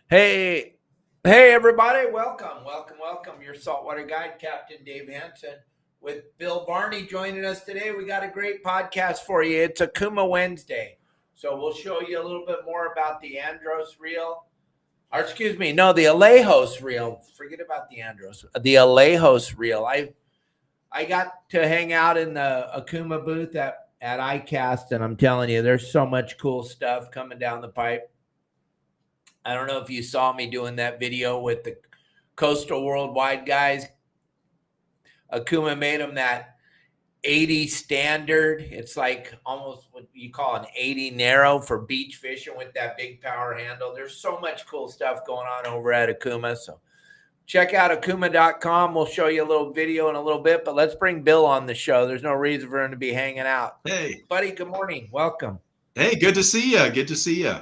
Hey, hey, everybody! Welcome. Your saltwater guide, Captain Dave Hansen, with Bill Varney joining us today. We got a great podcast for you. It's Okuma Wednesday, so we'll show you a little bit more about the Andros reel, or excuse me, no, the Alejos reel. Forget about the Andros, the Alejos reel. I got to hang out in the Okuma booth at ICAST, and I'm telling you, there's so much cool stuff coming down the pipe. I don't know if you saw me doing that video with the Coastal Worldwide guys. Okuma made them that 80 standard. It's like almost what you call an 80 narrow for beach fishing with that big power handle. There's so much cool stuff going on over at Okuma. So check out Okuma.com. We'll show you a little video in a little bit, but let's bring Bill on the show. There's no reason for him to be hanging out. Hey, buddy, good morning. Welcome. hey, good to see you. Good to see you.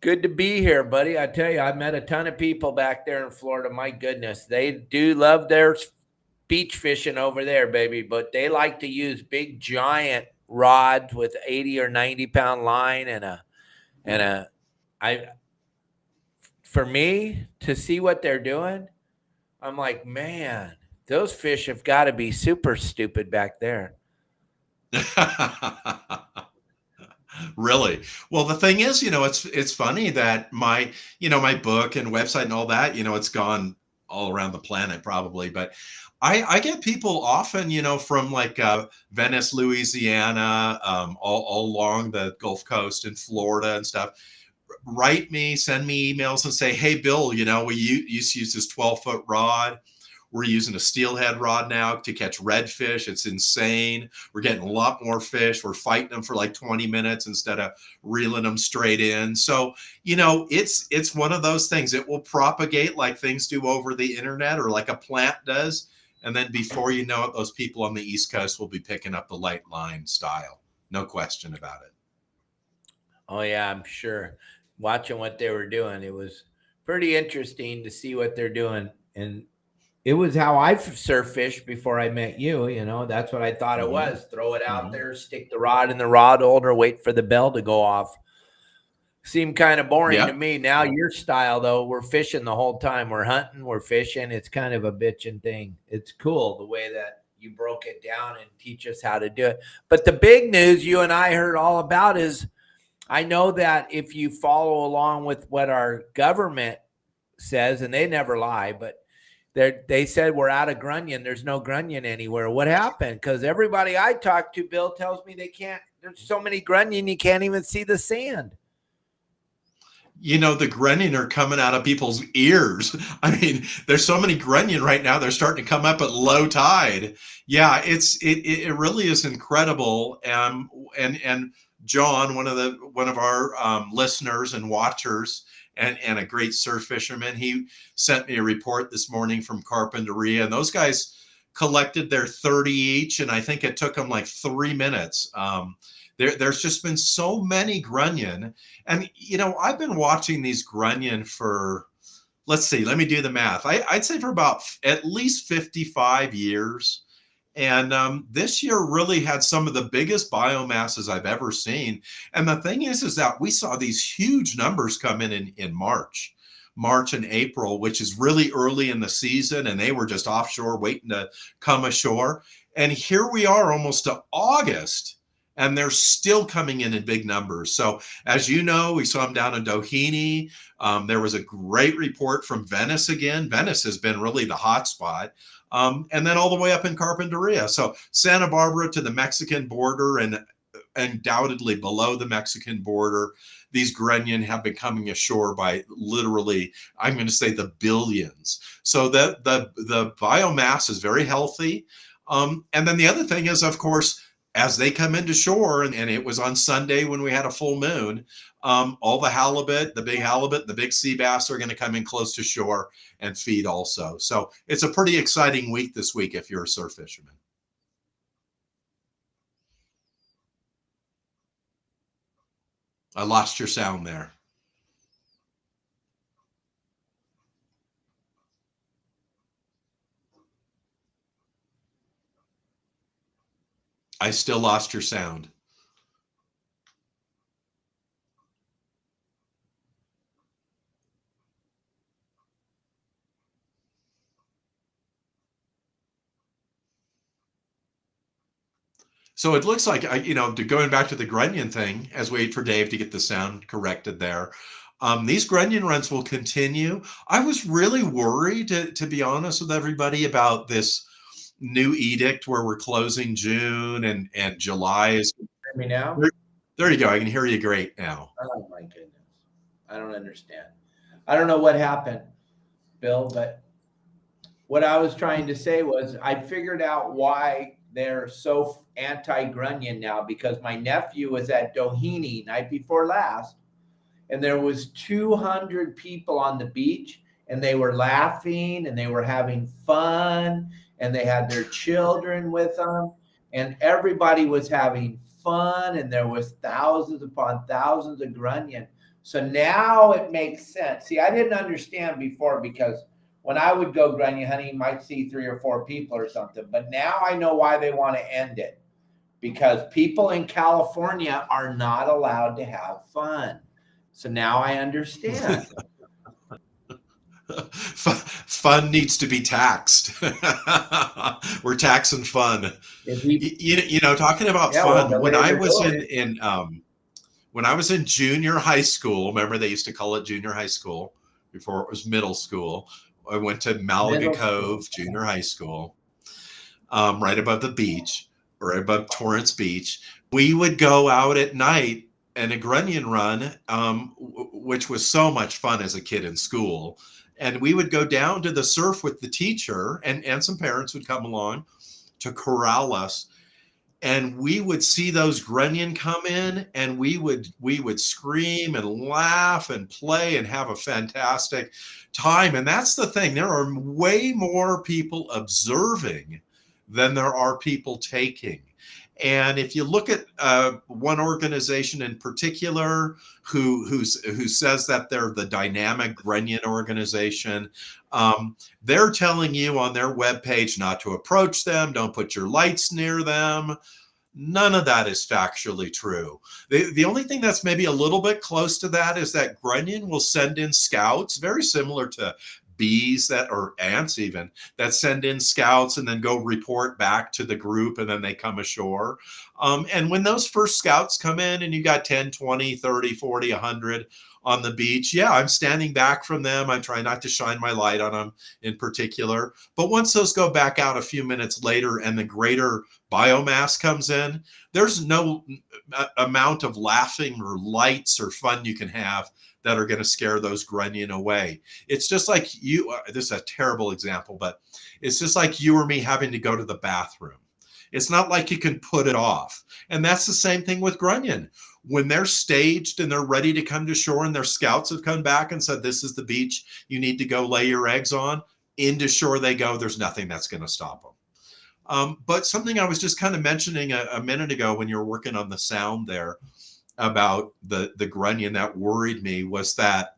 Good to be here, buddy. I tell you, I met a ton of people back there in Florida. My goodness, they do love their beach fishing over there, baby, but they like to use big giant rods with 80 or 90 pound line for me to see what they're doing, I'm like, man, those fish have got to be super stupid back there. Really? Well, the thing is, it's funny that my book and website and all that, it's gone all around the planet probably, but I get people often, from like Venice, Louisiana, all along the Gulf Coast in Florida and stuff, write me, send me emails and say, hey, Bill, we used to use this 12-foot rod. We're using a steelhead rod now to catch redfish. It's insane. We're getting a lot more fish. We're fighting them for like 20 minutes instead of reeling them straight in. So, it's one of those things. It will propagate like things do over the internet or like a plant does. And then before you know it, those people on the East Coast will be picking up the light line style. No question about it. Oh, yeah, I'm sure. Watching what they were doing, it was pretty interesting to see what they're doing. And it was how I surf fished before I met you. That's what I thought it was. Throw it out there, stick the rod in the rod holder, wait for the bell to go off. Seemed kind of boring to me. Now your style, though, we're fishing the whole time. We're hunting, we're fishing. It's kind of a bitching thing. It's cool the way that you broke it down and teach us how to do it. But the big news you and I heard all about is, I know that if you follow along with what our government says, and they never lie, but they said we're out of grunion. There's no grunion anywhere. What happened? Because everybody I talk to, Bill, tells me they can't. There's so many grunion, you can't even see the sand. The grunion are coming out of people's ears. I mean, there's so many grunion right now. They're starting to come up at low tide. Yeah, it really is incredible. And John, one of our listeners and watchers, and a great surf fisherman, he sent me a report this morning from Carpinteria, and those guys collected their 30 each, and I think it took them like 3 minutes. There's just been so many grunion, and I've been watching these grunion for, let's see, let me do the math. I'd say for about at least 55 years. And this year really had some of the biggest biomasses I've ever seen. And the thing is that we saw these huge numbers come in March and April, which is really early in the season. And they were just offshore waiting to come ashore. And here we are almost to August, and they're still coming in big numbers. So as you know, we saw them down in Doheny. There was a great report from Venice again. Venice has been really the hot spot. And then all the way up in Carpinteria. So Santa Barbara to the Mexican border, and undoubtedly below the Mexican border, these grunion have been coming ashore by literally, I'm going to say, the billions. So the biomass is very healthy. And then the other thing is, of course, as they come into shore, and it was on Sunday when we had a full moon, all the halibut, the big sea bass are going to come in close to shore and feed also. So it's a pretty exciting week this week if you're a surf fisherman. I lost your sound there. I still lost your sound. So it looks like, going back to the grunion thing, as we wait for Dave to get the sound corrected there, these grunion runs will continue. I was really worried, to be honest with everybody, about this new edict where we're closing June and July is. Hear me now? There you go. I can hear you great now. Oh my goodness. I don't understand. I don't know what happened, Bill, but what I was trying to say was I figured out why they're so anti-grunion now, because my nephew was at Doheny night before last, and there was 200 people on the beach, and they were laughing and they were having fun, and they had their children with them, and everybody was having fun, and there was thousands upon thousands of grunion. So now it makes sense. See, I didn't understand before, because when I would go grunion hunting, you might see 3 or 4 people or something. But now I know why they want to end it, because people in California are not allowed to have fun. So now I understand. Fun needs to be taxed. We're taxing fun. Talking about fun. When I was when I was in junior high school, remember they used to call it junior high school before it was middle school. I went to Malaga Cove Junior High School, right above the beach, or above Torrance Beach. We would go out at night and a grunion run, which was so much fun as a kid in school. And we would go down to the surf with the teacher, and some parents would come along to corral us. And we would see those grunion come in, and we would scream and laugh and play and have a fantastic time. And that's the thing. There are way more people observing than there are people taking. And if you look at one organization in particular who says that they're the dynamic grunion organization, they're telling you on their webpage not to approach them, don't put your lights near them. None of that is factually true. The only thing that's maybe a little bit close to that is that grunion will send in scouts, very similar to bees or ants even, that send in scouts and then go report back to the group, and then they come ashore. And when those first scouts come in and you got 10, 20, 30, 40, 100 on the beach, yeah, I'm standing back from them. I'm trying not to shine my light on them in particular. But once those go back out a few minutes later and the greater biomass comes in, there's no amount of laughing or lights or fun you can have that are going to scare those grunion away. It's just like this is a terrible example, but it's just like you or me having to go to the bathroom. It's not like you can put it off. And that's the same thing with grunion. When they're staged and they're ready to come to shore and their scouts have come back and said, this is the beach you need to go lay your eggs on, into shore they go. There's nothing that's going to stop them. But something I was just kind of mentioning a minute ago when you were working on the sound there about the grunion that worried me was that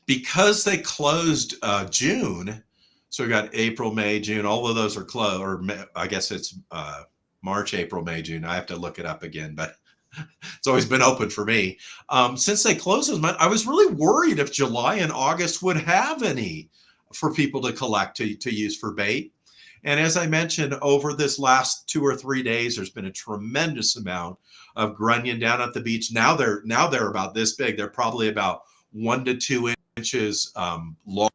because they closed June, so we got April, May, June, all of those are closed, or I guess it's March, April, May, June. I have to look it up again, but it's always been open for me. Since they closed those months, I was really worried if July and August would have any for people to collect to use for bait. And as I mentioned, over this last 2 or 3 days, there's been a tremendous amount of grunion down at the beach. Now they're about this big. They're probably about 1 to 2 inches long.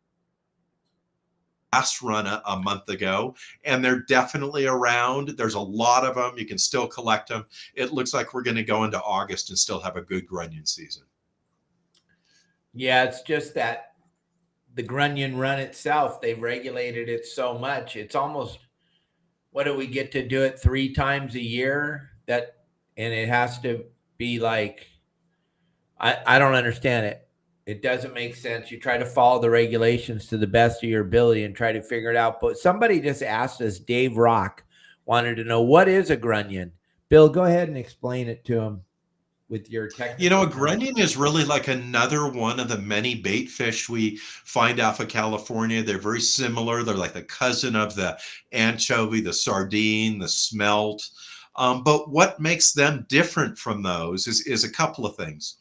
Last run a month ago, and they're definitely around. There's a lot of them. You can still collect them. It looks like we're going to go into August and still have a good grunion season. Yeah, it's just that the grunion run itself, they've regulated it so much. It's almost, what do we get to do it 3 times a year? And it has to be like, I don't understand it. It doesn't make sense. You try to follow the regulations to the best of your ability and try to figure it out. But somebody just asked us, Dave Rock wanted to know, what is a grunion? Bill, go ahead and explain it to him with your technical. A grunion is really like another one of the many bait fish we find off of California. They're very similar. They're like the cousin of the anchovy, the sardine, the smelt. But what makes them different from those is a couple of things.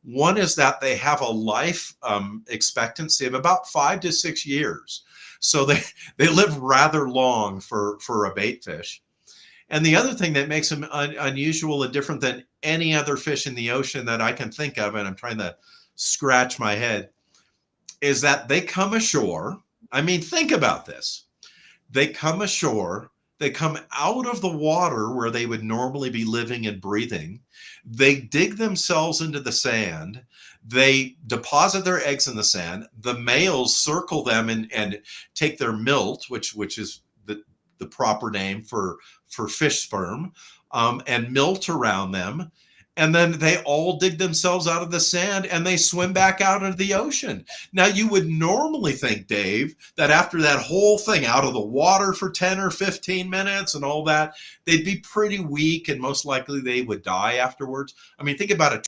One is that they have a life expectancy of about 5 to 6 years. So they live rather long for a bait fish. And the other thing that makes them unusual and different than any other fish in the ocean that I can think of, and I'm trying to scratch my head, is that they come ashore. I mean, think about this. They come ashore, they come out of the water where they would normally be living and breathing. They dig themselves into the sand. They deposit their eggs in the sand. The males circle them and take their milt, which is the proper name for fish sperm, and milt around them. And then they all dig themselves out of the sand and they swim back out into the ocean. Now, you would normally think, Dave, that after that whole thing out of the water for 10 or 15 minutes and all that, they'd be pretty weak and most likely they would die afterwards. I mean, think about a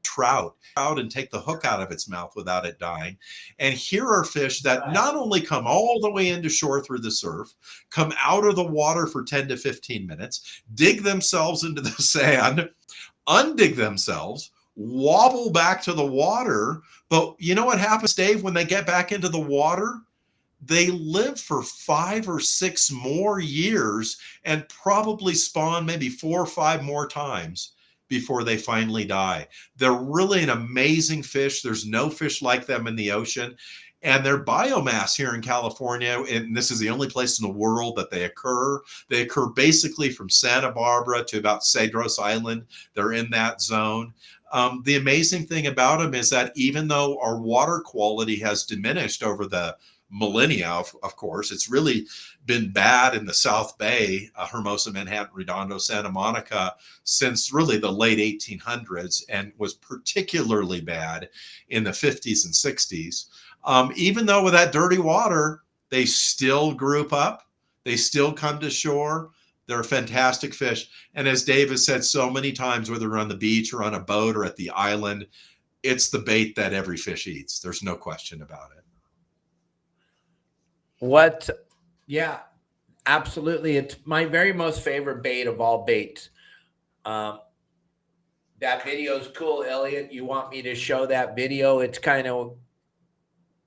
trout and take the hook out of its mouth without it dying. And here are fish that not only come all the way into shore through the surf, come out of the water for 10 to 15 minutes, dig themselves into the sand, undig themselves, wobble back to the water. But you know what happens, Dave, when they get back into the water? They live for 5 or 6 more years and probably spawn maybe 4 or 5 more times before they finally die. They're really an amazing fish. There's no fish like them in the ocean. And their biomass here in California, and this is the only place in the world that they occur basically from Santa Barbara to about Cedros Island. They're in that zone. The amazing thing about them is that even though our water quality has diminished over the millennia, of course, it's really been bad in the South Bay, Hermosa, Manhattan, Redondo, Santa Monica, since really the late 1800s, and was particularly bad in the 50s and 60s. Even though with that dirty water, they still group up, they still come to shore. They're fantastic fish. And as Dave has said so many times, whether on the beach or on a boat or at the island, it's the bait that every fish eats. There's no question about it. Yeah, absolutely. It's my very most favorite bait of all baits. That video is cool, Elliot. You want me to show that video? It's kind of,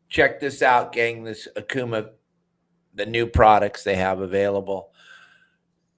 check this out, gang. This Okuma, the new products they have available.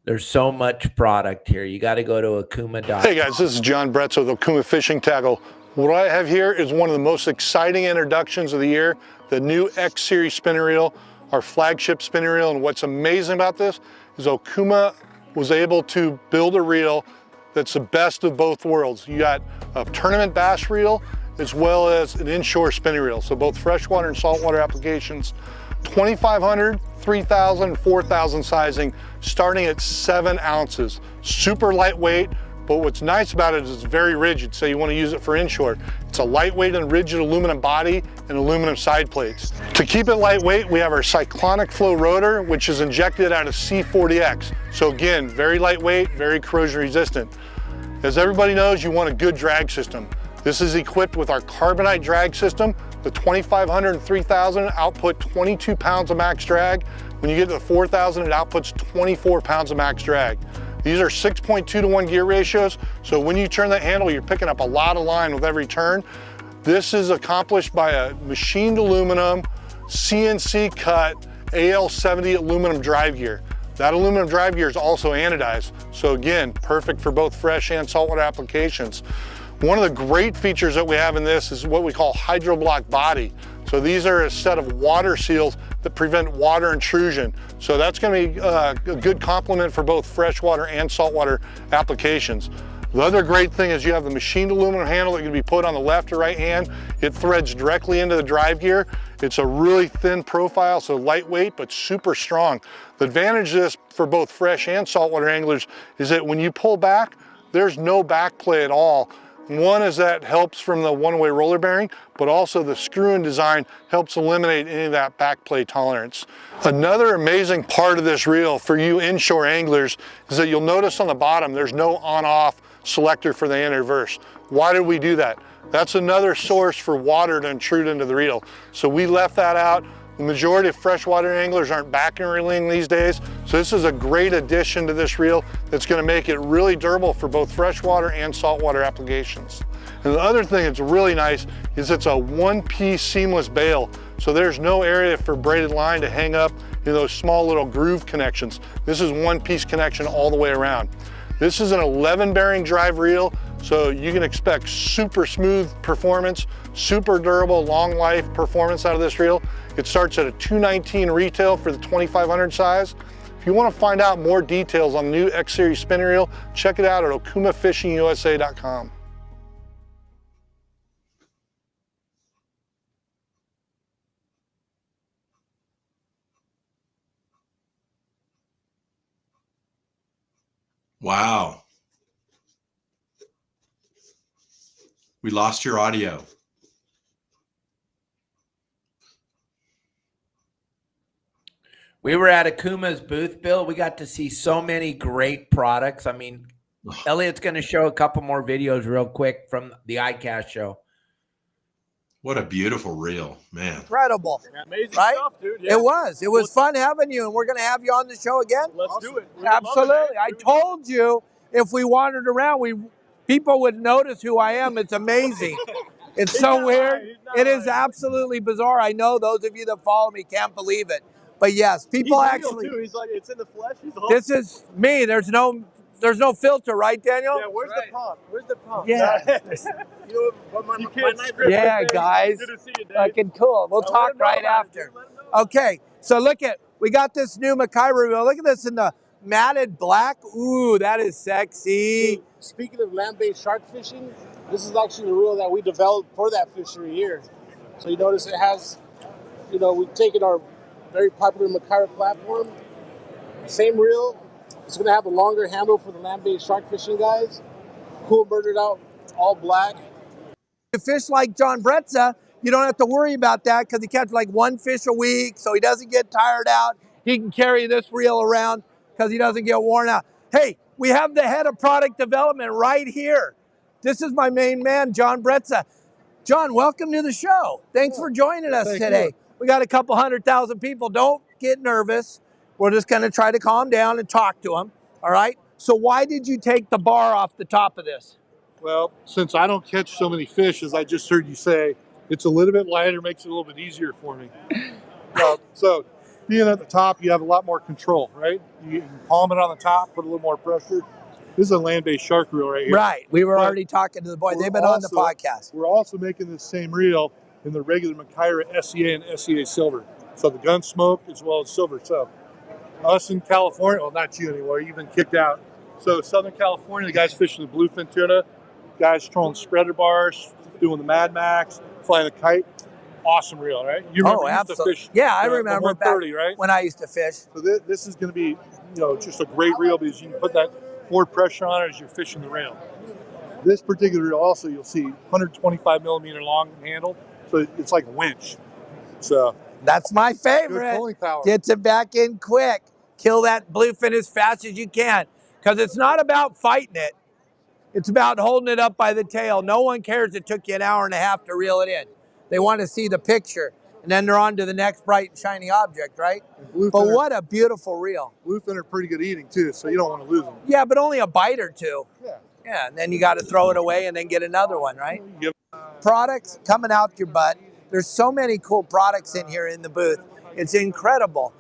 There's so much product here. You got to go to Okuma.com. Hey guys, this is John Bretz with Okuma Fishing Tackle. What I have here is one of the most exciting introductions of the year, the new X Series spinning reel, our flagship spinning reel. And what's amazing about this is Okuma was able to build a reel that's the best of both worlds. You got a tournament bass reel as well as an inshore spinning reel. So both freshwater and saltwater applications, 2,500, 3,000, 4,000 sizing, starting at 7 ounces. Super lightweight, but what's nice about it is it's very rigid. So you want to use it for inshore. It's a lightweight and rigid aluminum body and aluminum side plates. To keep it lightweight, we have our cyclonic flow rotor, which is injected out of C40X. So again, very lightweight, very corrosion resistant. As everybody knows, you want a good drag system. This is equipped with our carbonite drag system. The 2,500 and 3,000 output 22 pounds of max drag. When you get to the 4,000, it outputs 24 pounds of max drag. These are 6.2 to 1 gear ratios, so when you turn that handle, you're picking up a lot of line with every turn. This is accomplished by a machined aluminum, CNC cut, AL70 aluminum drive gear. That aluminum drive gear is also anodized, so again, perfect for both fresh and saltwater applications. One of the great features that we have in this is what we call hydroblock body. So these are a set of water seals that prevent water intrusion. So that's going to be a good complement for both freshwater and saltwater applications. The other great thing is you have the machined aluminum handle that can be put on the left or right hand. It threads directly into the drive gear. It's a really thin profile, so lightweight, but super strong. The advantage of this for both fresh and saltwater anglers is that when you pull back, there's no back play at all. One is that helps from the one-way roller bearing, but also the screw-in design helps eliminate any of that back play tolerance. Another amazing part of this reel for you inshore anglers is that you'll notice on the bottom there's no on-off selector for the anti-reverse. Why did we do that? That's another source for water to intrude into the reel. So we left that out. The majority of freshwater anglers aren't back and reeling these days, so this is a great addition to this reel that's going to make it really durable for both freshwater and saltwater applications. And the other thing that's really nice is it's a one-piece seamless bail, so there's no area for braided line to hang up those small little groove connections. This is one piece connection all the way around. This is an 11 bearing drive reel, so you can expect super smooth performance, super durable, long life performance out of this reel. It starts at a $219 retail for the 2500 size. If you want to find out more details on the new X Series spinning reel, check it out at okumafishingusa.com. Wow. We lost your audio. We were at Okuma's booth, Bill. We got to see so many great products. I mean, Elliot's going to show a couple more videos real quick from the iCast show. What a beautiful reel, man. Incredible. Amazing right? stuff, dude. Yeah. It was. It was fun having you, and we're going to have you on the show again. Let's do it. Absolutely. I told you if we wandered around, people would notice who I am. It's amazing. It's so weird. It is absolutely bizarre. I know those of you that follow me can't believe it. But yes, people He's actually. real too. He's like, it's in the flesh. He's This is me. There's no filter, right, Daniel? Yeah, where's the prompt? Where's the prompt? Yeah. You can't script Yeah, it, guys. Good to see you, Dave. Fucking cool. We'll Let talk him know right about it, after. dude. Let him know. Okay, so we got this new Mackay reel. Look at this in the matted black. Ooh, that is sexy. So, speaking of land-based shark fishing, this is actually the reel that we developed for that fishery here. So you notice it has, we've taken our very popular Mackay platform, same reel. It's going to have a longer handle for the land-based shark fishing guys. Cool murdered out, all black. You fish like John Bretza, you don't have to worry about that because he catches like one fish a week, so he doesn't get tired out. He can carry this reel around because he doesn't get worn out. Hey, we have the head of product development right here. This is my main man, John Bretza. John, welcome to the show. Thanks for joining us today. We got a couple 100,000 people. Don't get nervous. We're just going to try to calm down and talk to them. All right? So why did you take the bar off the top of this? Well, since I don't catch so many fish, as I just heard you say, it's a little bit lighter, makes it a little bit easier for me. So being at the top, you have a lot more control, right? You can palm it on the top, put a little more pressure. This is a land-based shark reel right here. Right. We were But already talking to the boys. we're They've been on the also- podcast. We're also making this same reel in the regular Mackay SEA and SEA silver. So the gun smoke as well as silver. So us in California, well, not you anymore, you've been kicked out. So Southern California, the guys fishing the bluefin tuna, guys trolling spreader bars, doing the Mad Max, flying a kite. Awesome reel, right? You remember you used to absolutely. fish Yeah, I the remember back 130, right? when I used to fish. So this is going to be, just a great reel because you can put that more pressure on it as you're fishing the reel. This particular reel also, you'll see 125 millimeter long handle, so it's like a winch. So That's my good favorite. pulling power. Gets it back in quick. Kill that bluefin as fast as you can. Because it's not about fighting it. It's about holding it up by the tail. No one cares it took you an hour and a half to reel it in. They want to see the picture. And then they're on to the next bright and shiny object, right? Bluefin But are- what a beautiful reel. Bluefin are pretty good eating too, so you don't want to lose them. Yeah, but only a bite or two. Yeah. Yeah, and then you got to throw it away and then get another one, right? Yep. Products coming out your butt. There's so many cool products in here in the booth. It's incredible.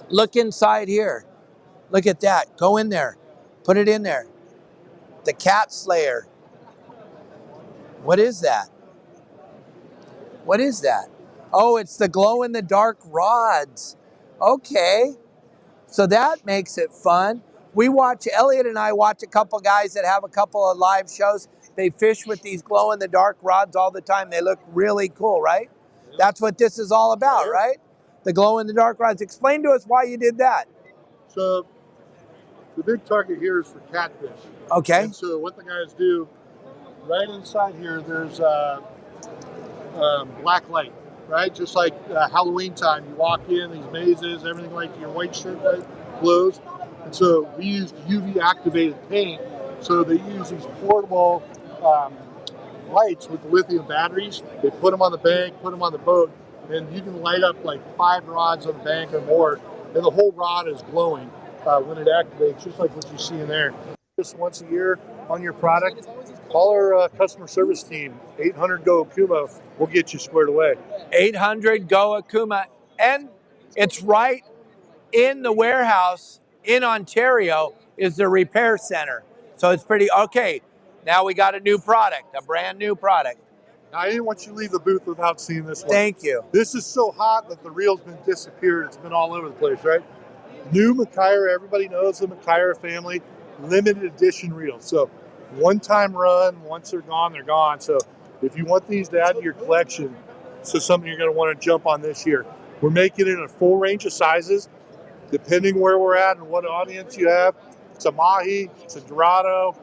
Look inside here. Look at that. Go in there. Put it in there. The Cat Slayer. What is that? What is that? Oh, it's the glow-in-the-dark rods. Okay. So that makes it fun. Elliot and I watch a couple guys that have a couple of live shows. They fish with these glow-in-the-dark rods all the time. They look really cool, right? That's what this is all about, right? The glow-in-the-dark rods. Explain to us why you did that. So the big target here is for catfish. Okay. And so what the guys do, right inside here, there's black light, right? Just like Halloween time, you walk in these mazes, everything like your white shirt light glows. And so we used UV activated paint. So they use these portable lights with lithium batteries. They put them on the bank, put them on the boat, and you can light up like 5 rods on the bank or more, and the whole rod is glowing when it activates, just like what you see in there. Just once a year on your product, call our customer service team, 800-GO-OKUMA. We'll get you squared away. 800 go Okuma. And It's right in the warehouse in Ontario is the repair center. So it's pretty okay. Now we got a new product, a brand new product. Now, I didn't want you to leave the booth without seeing this one. Thank you. This is so hot that the reel's been disappeared. It's been all over the place, right? New Makyra, everybody knows the Makyra family, limited edition reels. So one-time run, once they're gone, they're gone. So if you want these to add to your collection, so something you're going to want to jump on this year. We're making it in a full range of sizes, depending where we're at and what audience you have. It's a mahi, it's a dorado,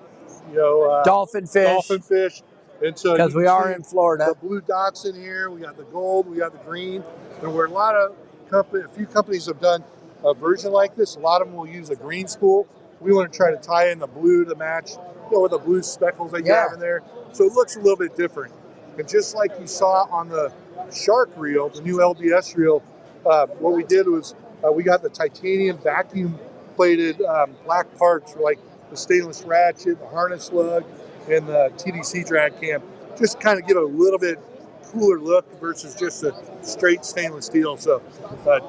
dolphin fish. And so because we are in Florida. The blue dots in here, we got the gold, we got the green, and where a few companies have done a version like this. A lot of them will use a green spool. We want to try to tie in the blue to match, with the blue speckles that you have in there. So it looks a little bit different. And just like you saw on the shark reel, the new LBS reel, what we did was we got the titanium vacuum plated black parts for like the stainless ratchet, the harness lug, and the TDC drag cam. Just kind of give it a little bit cooler look versus just a straight stainless steel. So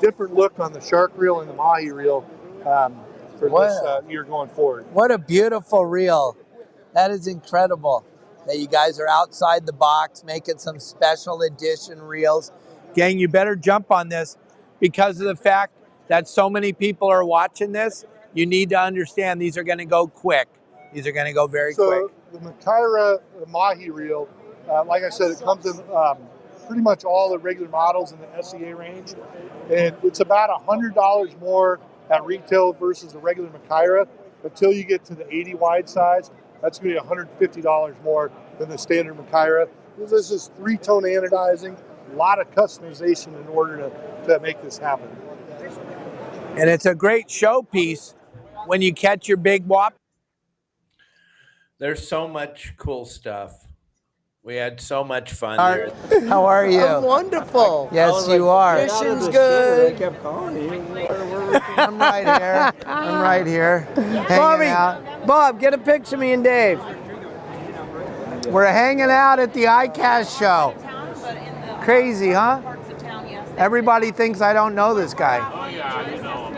different look on the shark reel and the mahi reel for this year going forward. What a beautiful reel. That is incredible that you guys are outside the box making some special edition reels. Gang, you better jump on this because of the fact that so many people are watching this. You need to understand these are going to go quick. These are going to go very quick. The Makyra mahi reel, like I said, it comes in pretty much all the regular models in the SEA range, and it's about $100 more at retail versus the regular Makyra. Until you get to the 80 wide size, that's going to be $150 more than the standard Makyra. This is 3-tone anodizing, a lot of customization in order to make this happen. And it's a great showpiece when you catch your big whop. There's so much cool stuff. We had so much fun Art, there. how are you? I'm wonderful. Yes, you are. Fishing's good. I kept calling you. I'm right here. I'm right here. Hanging out. Bob, get a picture of me and Dave. We're hanging out at the ICAST show. Crazy, huh? Everybody thinks I don't know this guy. Oh, yeah, you know him.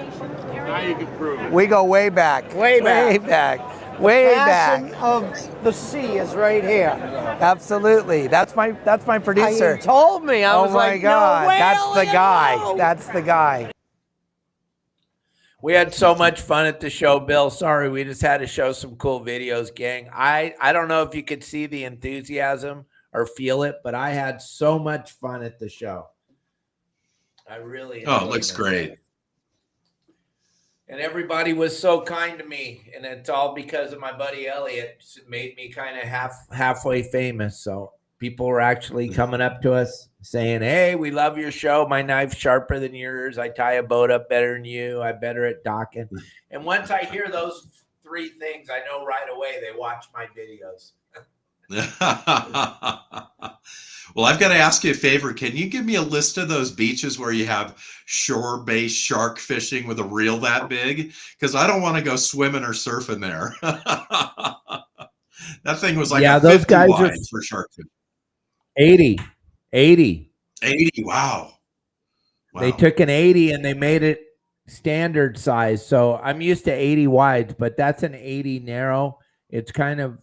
Now you can prove it. We go way back. Way back. Way back. Way Passion back. of the sea is right here. Absolutely. That's my producer. You told me. I was oh my like, God. no way, That's the guy. no. That's the guy. We had so much fun at the show, Bill. Sorry, we just had to show some cool videos, gang. I don't know if you could see the enthusiasm or feel it, but I had so much fun at the show. I really Oh, it looks great. And everybody was so kind to me, and it's all because of my buddy Elliot. It made me kind of halfway famous. So people were actually coming up to us saying, "Hey, we love your show. My knife's sharper than yours. I tie a boat up better than you. I'm better at docking." And once I hear those 3 things, I know right away they watch my videos. Well, I've got to ask you a favor. Can you give me a list of those beaches where you have shore-based shark fishing with a reel that big? Because I don't want to go swimming or surfing there. That thing was like those 50 guys wide are for shark fishing. 80. 80. Wow. They took an 80 and they made it standard size. So I'm used to 80 wides, but that's an 80 narrow. It's kind of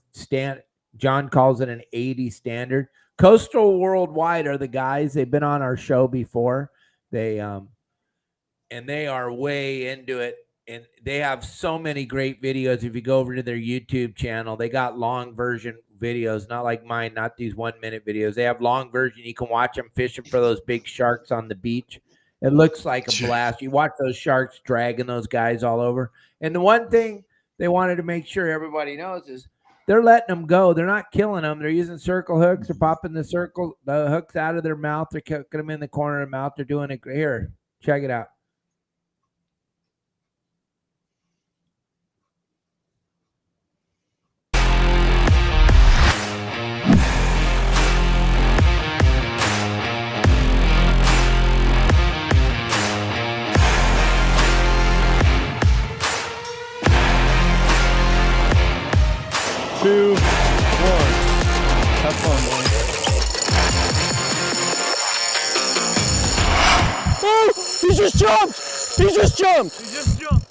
John calls it an 80 standard. Coastal Worldwide are the guys. They've been on our show before. They and they are way into it. And they have so many great videos. If you go over to their YouTube channel, they got long version videos, not like mine, not these 1-minute videos. They have long version. You can watch them fishing for those big sharks on the beach. It looks like a blast. You watch those sharks dragging those guys all over. And the one thing they wanted to make sure everybody knows is they're letting them go. They're not killing them. They're using circle hooks. They're popping the hooks out of their mouth. They're cooking them in the corner of their mouth. They're doing it. Here, check it out. Two, one. Have fun, boys. He just jumped! He just jumped! He just jumped.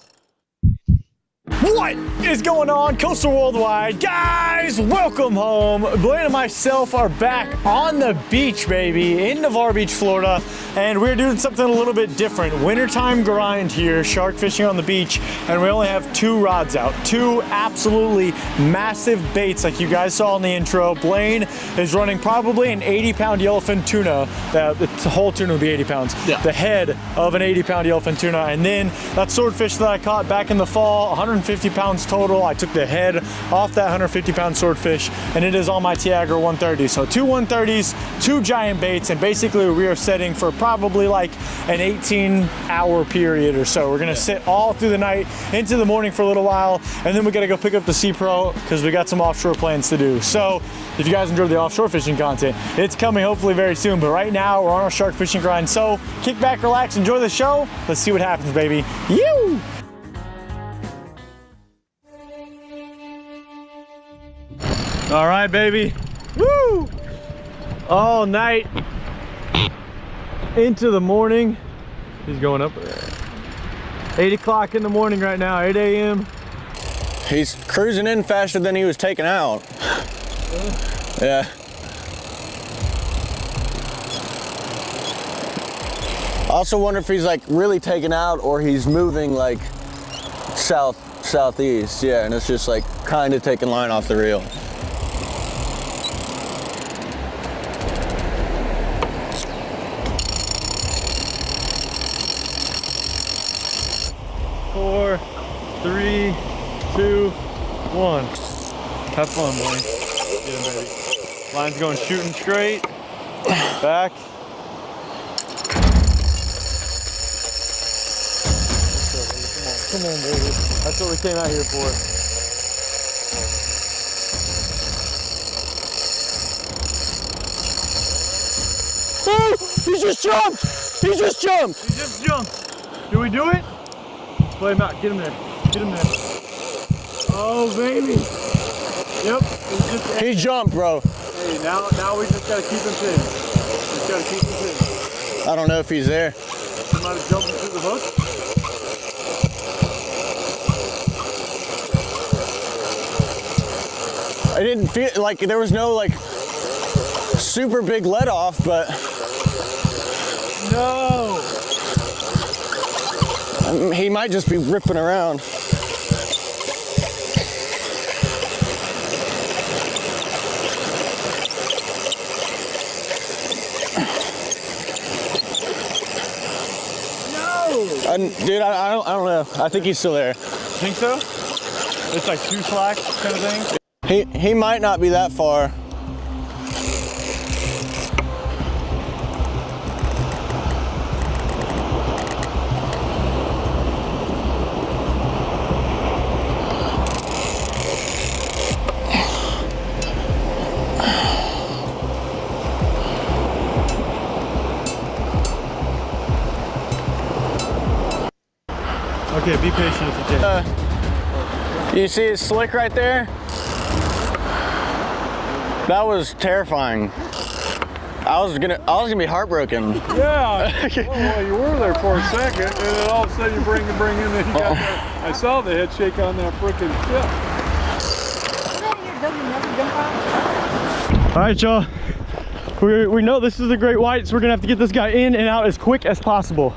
What is going on, Coastal Worldwide? Guys, welcome home. Blaine and myself are back on the beach, baby, in Navarre Beach, Florida, and we're doing something a little bit different. Wintertime grind here, shark fishing on the beach, and we only have 2 rods out. 2 absolutely massive baits like you guys saw in the intro. Blaine is running probably an 80-pound yellowfin tuna. The whole tuna would be 80 pounds. Yeah. The head of an 80-pound yellowfin tuna, and then that swordfish that I caught back in the fall, 150 pounds total. I took the head off that 150-pound swordfish, and it is on my Tiagra 130. So 2 130s, 2 giant baits, and basically we are setting for probably like an 18-hour period or so. We're gonna sit all through the night into the morning for a little while, and then we gotta go pick up the Sea Pro because we got some offshore plans to do. So if you guys enjoyed the offshore fishing content, it's coming hopefully very soon. But right now we're on our shark fishing grind. So kick back, relax, enjoy the show. Let's see what happens, baby. You. All right, baby. Woo! All night into the morning. He's going up there. 8 o'clock in the morning right now, 8 a.m. He's cruising in faster than he was taking out. Yeah. I also wonder if he's like really taking out or he's moving like southeast. Yeah, and it's just like kind of taking line off the reel. Four, 3, 2, 1. Have fun, Blaine. Get him, baby. Line's going shooting straight. Back. Come on, baby. That's what we came out here for. Oh, he just jumped! He just jumped! He just jumped. Did we do it? Play him out. Get him there. Get him there. Oh, baby. Yep. He jumped, bro. Hey, now we just gotta keep him thin. Just gotta keep him thin. I don't know if he's there. He might have jumped into the hook. I didn't feel like there was no like super big let off, but No. He might just be ripping around. Dude, I don't know. I think he's still there. Think so? It's like 2 slack kind of thing? He might not be that far. Okay, be patient if you can. You see his slick right there? That was terrifying. I was gonna be heartbroken. Yeah. Well, you were there for a second, and then all of a sudden you bring in, then you got that. I saw the head shake on that frickin' tip. All right, y'all. We know this is a great white, so we're gonna have to get this guy in and out as quick as possible.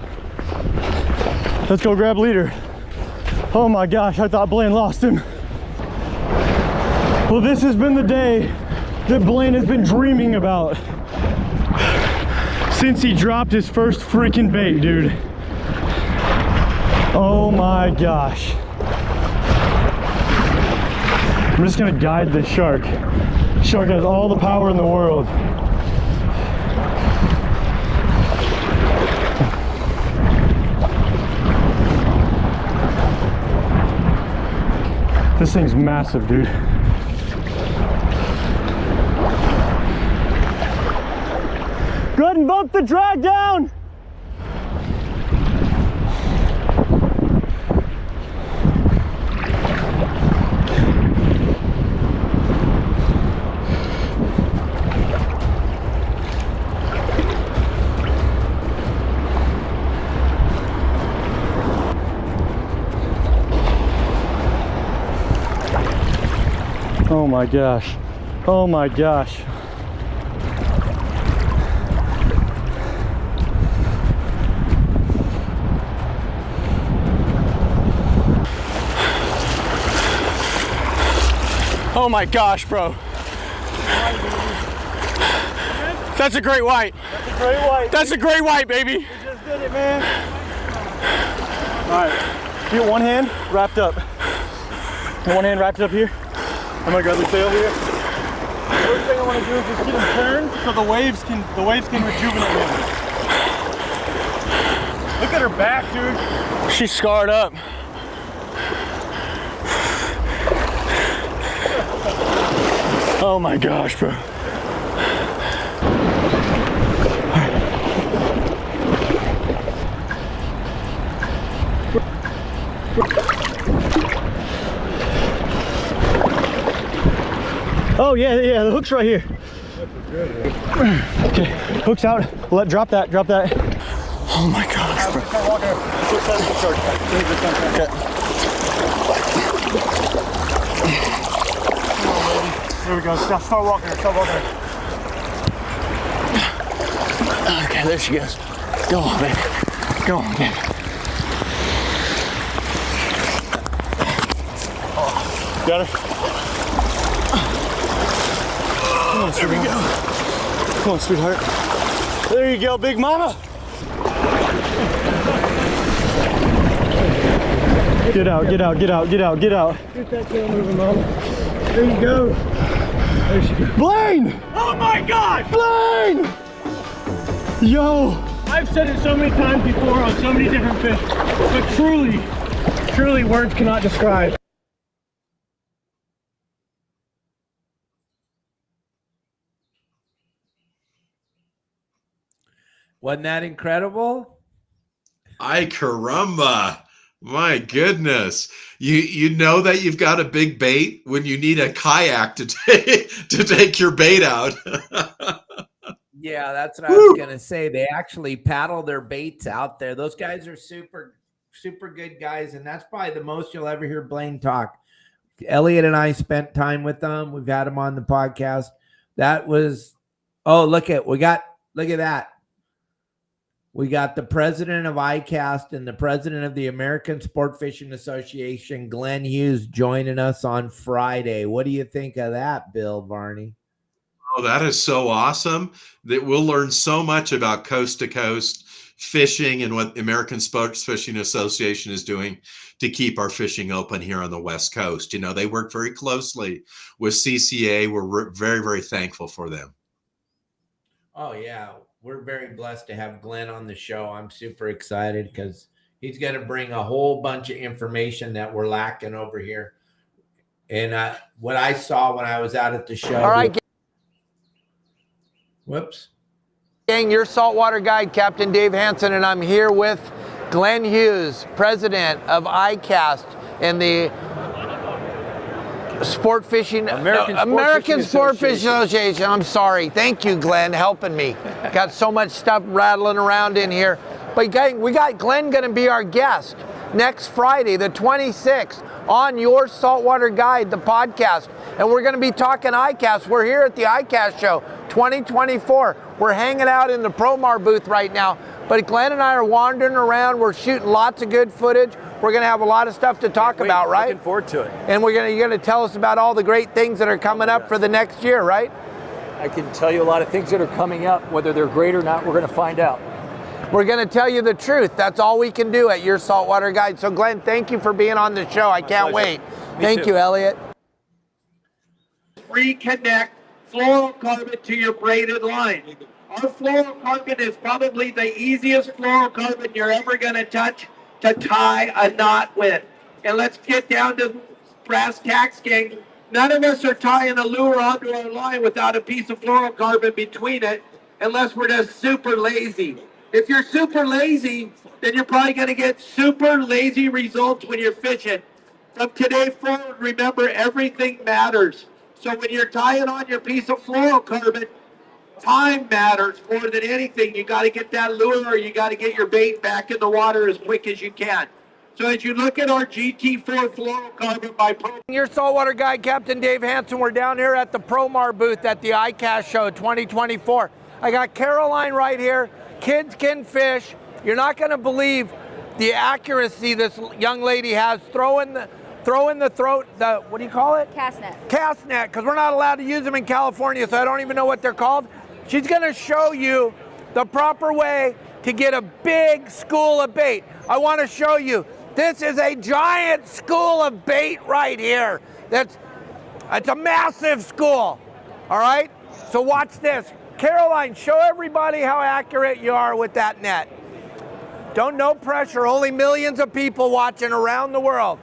Let's go grab leader. Oh my gosh, I thought Blaine lost him. Well, this has been the day that Blaine has been dreaming about since he dropped his first freaking bait, dude. Oh my gosh. I'm just gonna guide this shark. Shark has all the power in the world. This thing's massive, dude. Go ahead and bump the drag down. my gosh. Oh my gosh. Oh my gosh, bro. That's a great white. That's a great white. That's a great white, baby. You just did it, man. All right, you get one hand wrapped up. One hand wrapped up here. I'm gonna grab the tail here. First thing I want to do is just get him turned so the waves can rejuvenate him. Look at her back, dude. She's scarred up. Oh my gosh, bro. Oh yeah, the hook's right here. Okay, hook's out. Drop that. Oh my gosh, bro. There we go. Start walking her. Okay, there she goes. Go on, baby. Go on, baby. Got her. Come on, there we go. Come on, sweetheart. There you go, big mama. Get out. Get that tail moving, mama. There you go. There she goes. Blaine! Oh my God! Blaine! Yo! I've said it so many times before on so many different fish, but truly words cannot describe. Wasn't that incredible? Ay caramba. My goodness. You know that you've got a big bait when you need a kayak to take your bait out. Yeah, that's what I was going to say. They actually paddle their baits out there. Those guys are super good guys, and that's probably the most you'll ever hear Blaine talk. Elliot and I spent time with them. We've had them on the podcast. That was, look at that. We got the president of ICAST and the president of the American Sport Fishing Association, Glenn Hughes, joining us on Friday. What do you think of that, Bill Varney? Oh, that is so awesome that we'll learn so much about coast to coast fishing and what the American Sports Fishing Association is doing to keep our fishing open here on the West Coast. You know, they work very closely with CCA. We're very, very thankful for them. Oh, yeah. We're very blessed to have Glenn on the show. I'm super excited because he's going to bring a whole bunch of information that we're lacking over here. And what I saw when I was out at the show. All right. Whoops. Gang, your saltwater guide, Captain Dave Hansen, and I'm here with Glenn Hughes, president of ICAST and the American Sport Fishing Association. I'm sorry. Thank you, Glenn, helping me. Got so much stuff rattling around in here. But gang, we got Glenn going to be our guest next Friday, the 26th, on Your Saltwater Guide, the podcast. And we're going to be talking ICAST. We're here at the ICAST show 2024. We're hanging out in the Promar booth right now. But Glenn and I are wandering around. We're shooting lots of good footage. We're going to have a lot of stuff to talk about, right? Looking forward to it. And you're going to tell us about all the great things that are coming up for the next year, right? I can tell you a lot of things that are coming up. Whether they're great or not, we're going to find out. We're going to tell you the truth. That's all we can do at Your Saltwater Guide. So, Glenn, thank you for being on the show. I can't wait. Thank you, Elliot. Reconnect fluorocarbon to your braided line. Our fluorocarbon is probably the easiest fluorocarbon you're ever going to touch to tie a knot with. And let's get down to brass tacks, gang. None of us are tying a lure onto our line without a piece of fluorocarbon between it, unless we're just super lazy. If you're super lazy, then you're probably going to get super lazy results when you're fishing. From today forward, remember, everything matters. So when you're tying on your piece of fluorocarbon, time matters more than anything. You got to get that lure, or you got to get your bait back in the water as quick as you can. So as you look at our GT4 fluorocarbon by Promar. Your saltwater guide, Captain Dave Hansen. We're down here at the Promar booth at the ICAST show 2024. I got Caroline right here. Kids can fish. You're not going to believe the accuracy this young lady has throwing the what do you call it? Cast net. Cast net, because we're not allowed to use them in California, so I don't even know what they're called. She's going to show you the proper way to get a big school of bait. I want to show you. This is a giant school of bait right here. It's a massive school. All right? So watch this. Caroline, show everybody how accurate you are with that net. No pressure, only millions of people watching around the world.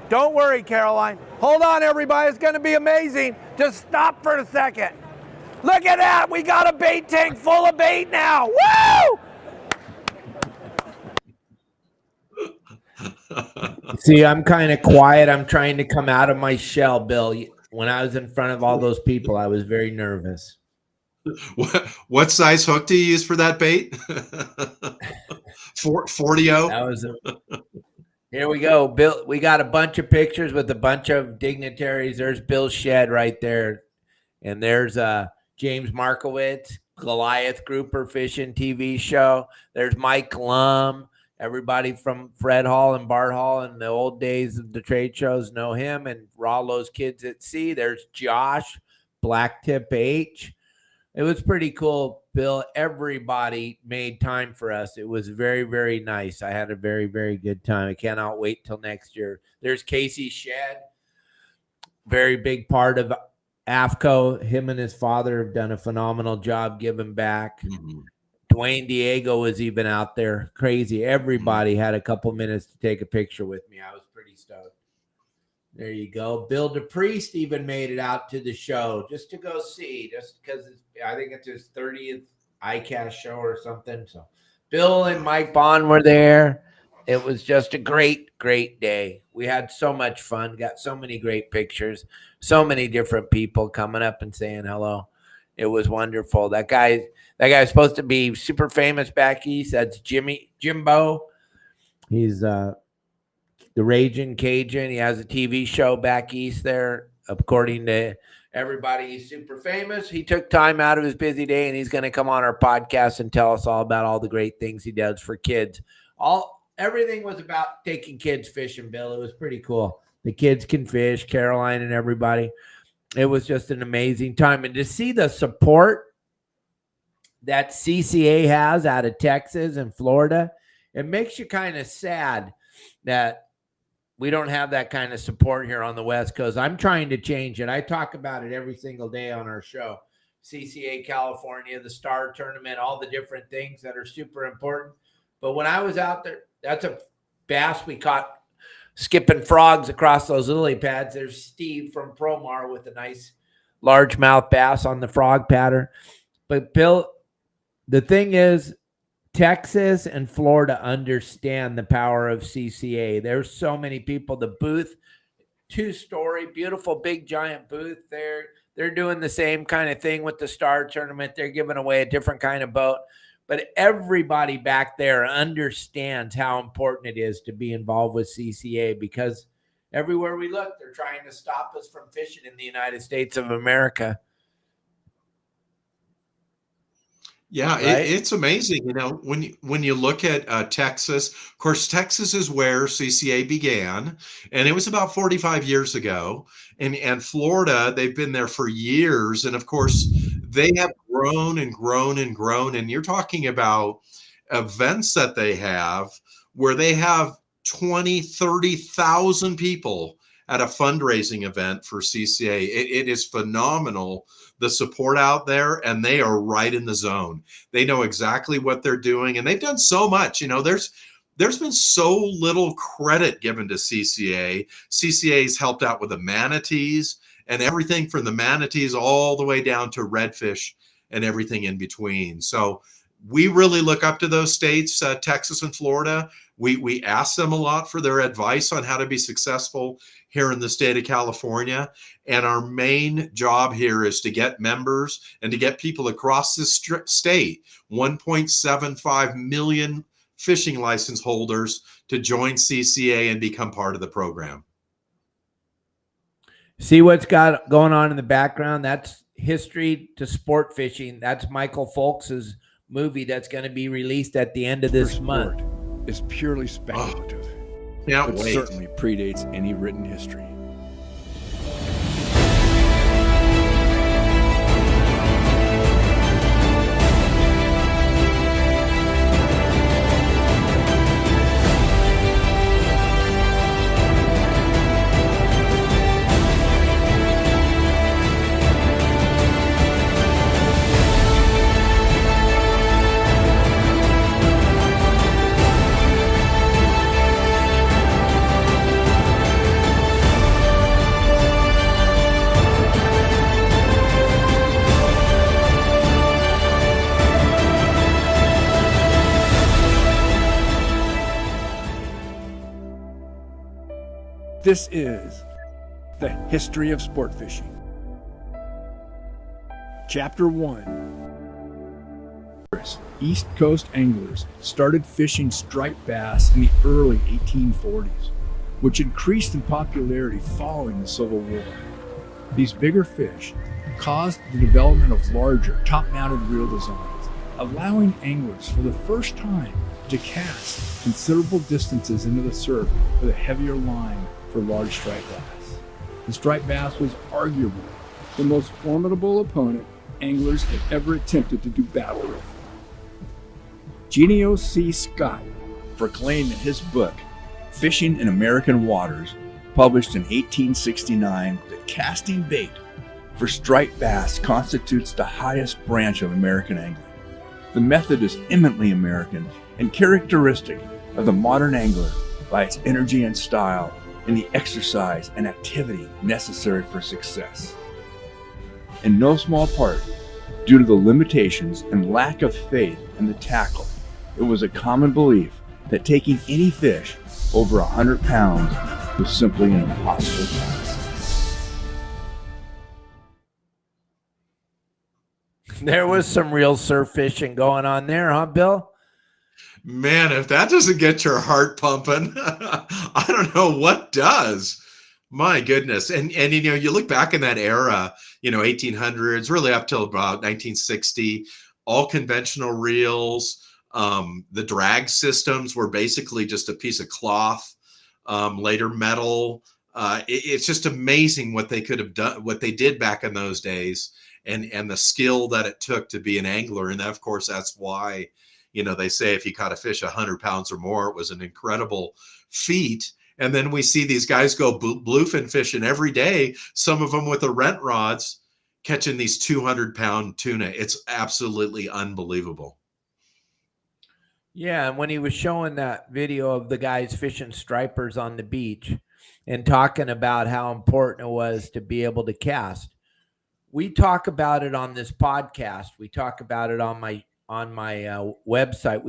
Don't worry, Caroline. Hold on, everybody, it's gonna be amazing. Just stop for a second. Look at that, we got a bait tank full of bait now, woo! See, I'm kind of quiet. I'm trying to come out of my shell, Bill. When I was in front of all those people, I was very nervous. What size hook do you use for that bait? 40-0? That was Here we go, Bill. We got a bunch of pictures with a bunch of dignitaries. There's Bill Shedd right there. And there's James Markowitz, Goliath Grouper Fishing TV show. There's Mike Lum. Everybody from Fred Hall and Bart Hall in the old days of the trade shows know him, and Rollo's Kids at Sea. There's Josh, Blacktip H. It was pretty cool, Bill. Everybody made time for us. It was very, very nice. I had a very, very good time. I cannot wait till next year. There's Casey Shedd, very big part of AFTCO. Him and his father have done a phenomenal job giving back. Mm-hmm. Dwayne Diego was even out there. Crazy. Everybody had a couple minutes to take a picture with me. I was pretty stoked. There you go. Bill DePriest even made it out to the show just to go see, just because I think it's his 30th ICAST show or something. So Bill and Mike Bond were there. It was just a great, great day. We had so much fun, got so many great pictures, so many different people coming up and saying hello. It was wonderful. That guy's supposed to be super famous back east. That's Jimbo. He's the Raging Cajun. He has a TV show back east there. According to everybody, he's super famous. He took time out of his busy day, and he's going to come on our podcast and tell us all about all the great things he does for kids. Everything was about taking kids fishing, Bill. It was pretty cool. The kids can fish, Caroline and everybody. It was just an amazing time. And to see the support that CCA has out of Texas and Florida, it makes you kind of sad that we don't have that kind of support here on the West Coast. I'm trying to change it. I talk about it every single day on our show. CCA California, the Star Tournament, all the different things that are super important. But when I was out there, that's a bass we caught skipping frogs across those lily pads. There's Steve from Promar with a nice largemouth bass on the frog pattern. But Bill, the thing is, Texas and Florida understand the power of CCA. There's so many people. The booth, 2-story, beautiful, big, giant booth there. They're doing the same kind of thing with the Star Tournament. They're giving away a different kind of boat. But everybody back there understands how important it is to be involved with CCA, because everywhere we look, they're trying to stop us from fishing in the United States of America. Yeah, right? It's amazing. You know, when you look at Texas, of course, Texas is where CCA began, and it was about 45 years ago. And Florida, they've been there for years. And of course, they have grown and grown and grown. And you're talking about events that they have where they have 20, 30,000 people at a fundraising event for CCA. It is phenomenal, the support out there, and they are right in the zone. They know exactly what they're doing, and they've done so much. You know, there's been so little credit given to CCA. CCA's helped out with the manatees and everything from the manatees all the way down to redfish and everything in between. So we really look up to those states, Texas and Florida. We ask them a lot for their advice on how to be successful here in the state of California. And our main job here is to get members and to get people across this state, 1.75 million fishing license holders to join CCA and become part of the program. See what's got going on in the background? That's History to Sport Fishing. That's Michael Folks's movie that's going to be released at the end of this month. Is purely speculative, Can't but wait. certainly predates any written history. This is the history of sport fishing. Chapter 1. East Coast anglers started fishing striped bass in the early 1840s, which increased in popularity following the Civil War. These bigger fish caused the development of larger top-mounted reel designs, allowing anglers for the first time to cast considerable distances into the surf with a heavier line for large striped bass. The striped bass was arguably the most formidable opponent anglers had ever attempted to do battle with. Genio C. Scott proclaimed in his book, Fishing in American Waters, published in 1869, that casting bait for striped bass constitutes the highest branch of American angling. The method is eminently American and characteristic of the modern angler by its energy and style and the exercise and activity necessary for success. In no small part, due to the limitations and lack of faith in the tackle, it was a common belief that taking any fish over 100 pounds was simply an impossible task. There was some real surf fishing going on there, huh, Bill? Man, if that doesn't get your heart pumping, I don't know what does. My goodness. And you look back in that era, 1800s, really up till about 1960, all conventional reels. The drag systems were basically just a piece of cloth, later metal. It's just amazing what they could have done, what they did back in those days, and the skill that it took to be an angler. And of course, that's why they say if you caught a fish 100 pounds or more, it was an incredible feat. And then we see these guys go bluefin fishing every day, some of them with the rent rods, catching these 200-pound tuna. It's absolutely unbelievable. Yeah, and when he was showing that video of the guys fishing stripers on the beach and talking about how important it was to be able to cast, we talk about it on this podcast. We talk about it on my website.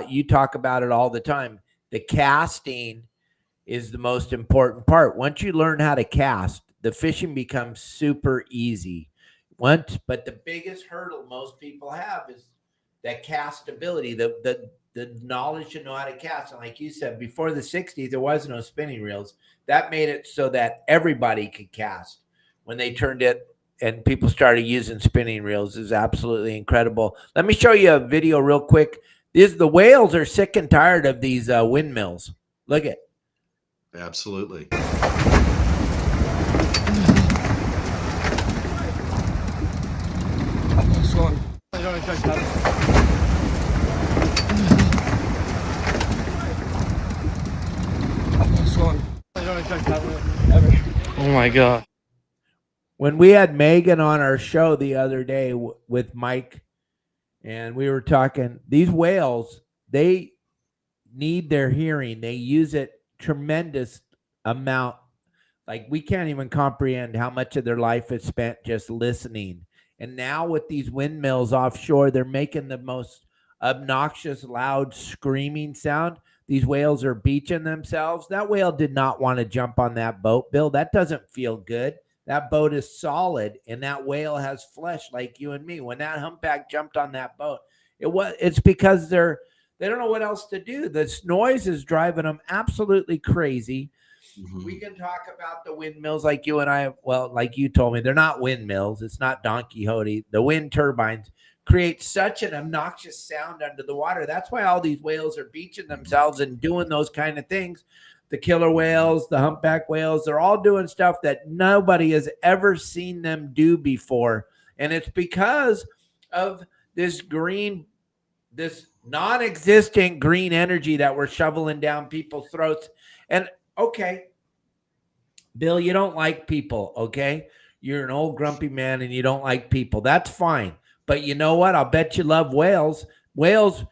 You talk about it all the time. The casting is the most important part. Once you learn how to cast, the fishing becomes super easy. But the biggest hurdle most people have is that cast ability, the knowledge to know how to cast. And like you said, before the 60s, there was no spinning reels. That made it so that everybody could cast. When they turned it and people started using spinning reels, is absolutely incredible. Let me show you a video real quick. The whales are sick and tired of these windmills. Look at. Absolutely. Oh my God. When we had Megan on our show the other day with Mike, and we were talking, these whales, they need their hearing. They use it tremendous amount. Like, we can't even comprehend how much of their life is spent just listening. And now with these windmills offshore, they're making the most obnoxious, loud, screaming sound. These whales are beaching themselves. That whale did not want to jump on that boat, Bill. That doesn't feel good. That boat is solid, and that whale has flesh like you and me. When that humpback jumped on that boat, it's because they're They don't know what else to do. This noise is driving them absolutely crazy. We can talk about the windmills like you and I, well, like you told me, they're not windmills. It's not Don Quixote. The wind turbines create such an obnoxious sound under the water. That's why all these whales are beaching themselves and doing those kind of things. The killer whales, the humpback whales, they're all doing stuff that nobody has ever seen them do before. And it's because of this non-existent green energy that we're shoveling down people's throats. And okay, Bill, you don't like people, okay? You're an old grumpy man and you don't like people. That's fine. But you know what? I'll bet you love whales. Whales,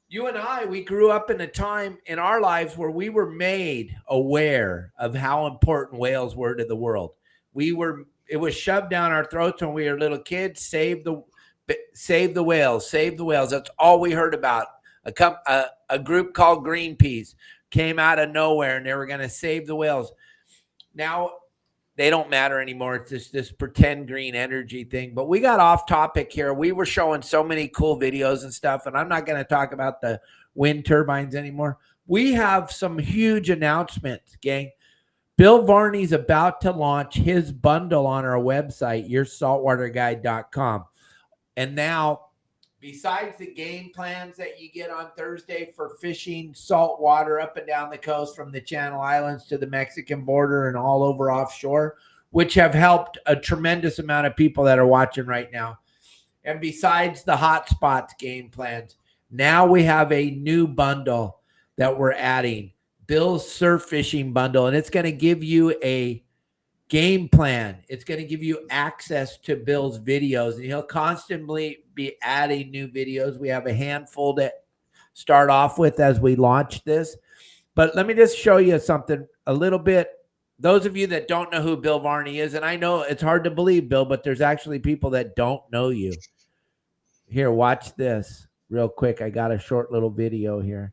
you and I, we grew up in a time in our lives where we were made aware of how important whales were to the world. It was shoved down our throats when we were little kids. Save the whales, save the whales. That's all we heard about. A group called Greenpeace came out of nowhere and they were going to save the whales. Now they don't matter anymore. It's just this pretend green energy thing. But we got off topic here. We were showing so many cool videos and stuff, and I'm not going to talk about the wind turbines anymore. We have some huge announcements, gang. Bill Varney's about to launch his bundle on our website, yoursaltwaterguide.com. And now, besides the game plans that you get on Thursday for fishing saltwater up and down the coast from the Channel Islands to the Mexican border and all over offshore, which have helped a tremendous amount of people that are watching right now. And besides the hotspots game plans, now we have a new bundle that we're adding, Bill's Surf Fishing Bundle, and it's going to give you a game plan. It's going to give you access to Bill's videos, and he'll constantly be adding new videos. We have a handful to start off with as we launch this. But let me just show you something a little bit. Those of you that don't know who Bill Varney is, and I know it's hard to believe, Bill, but there's actually people that don't know you. Here, watch this real quick. I got a short little video here.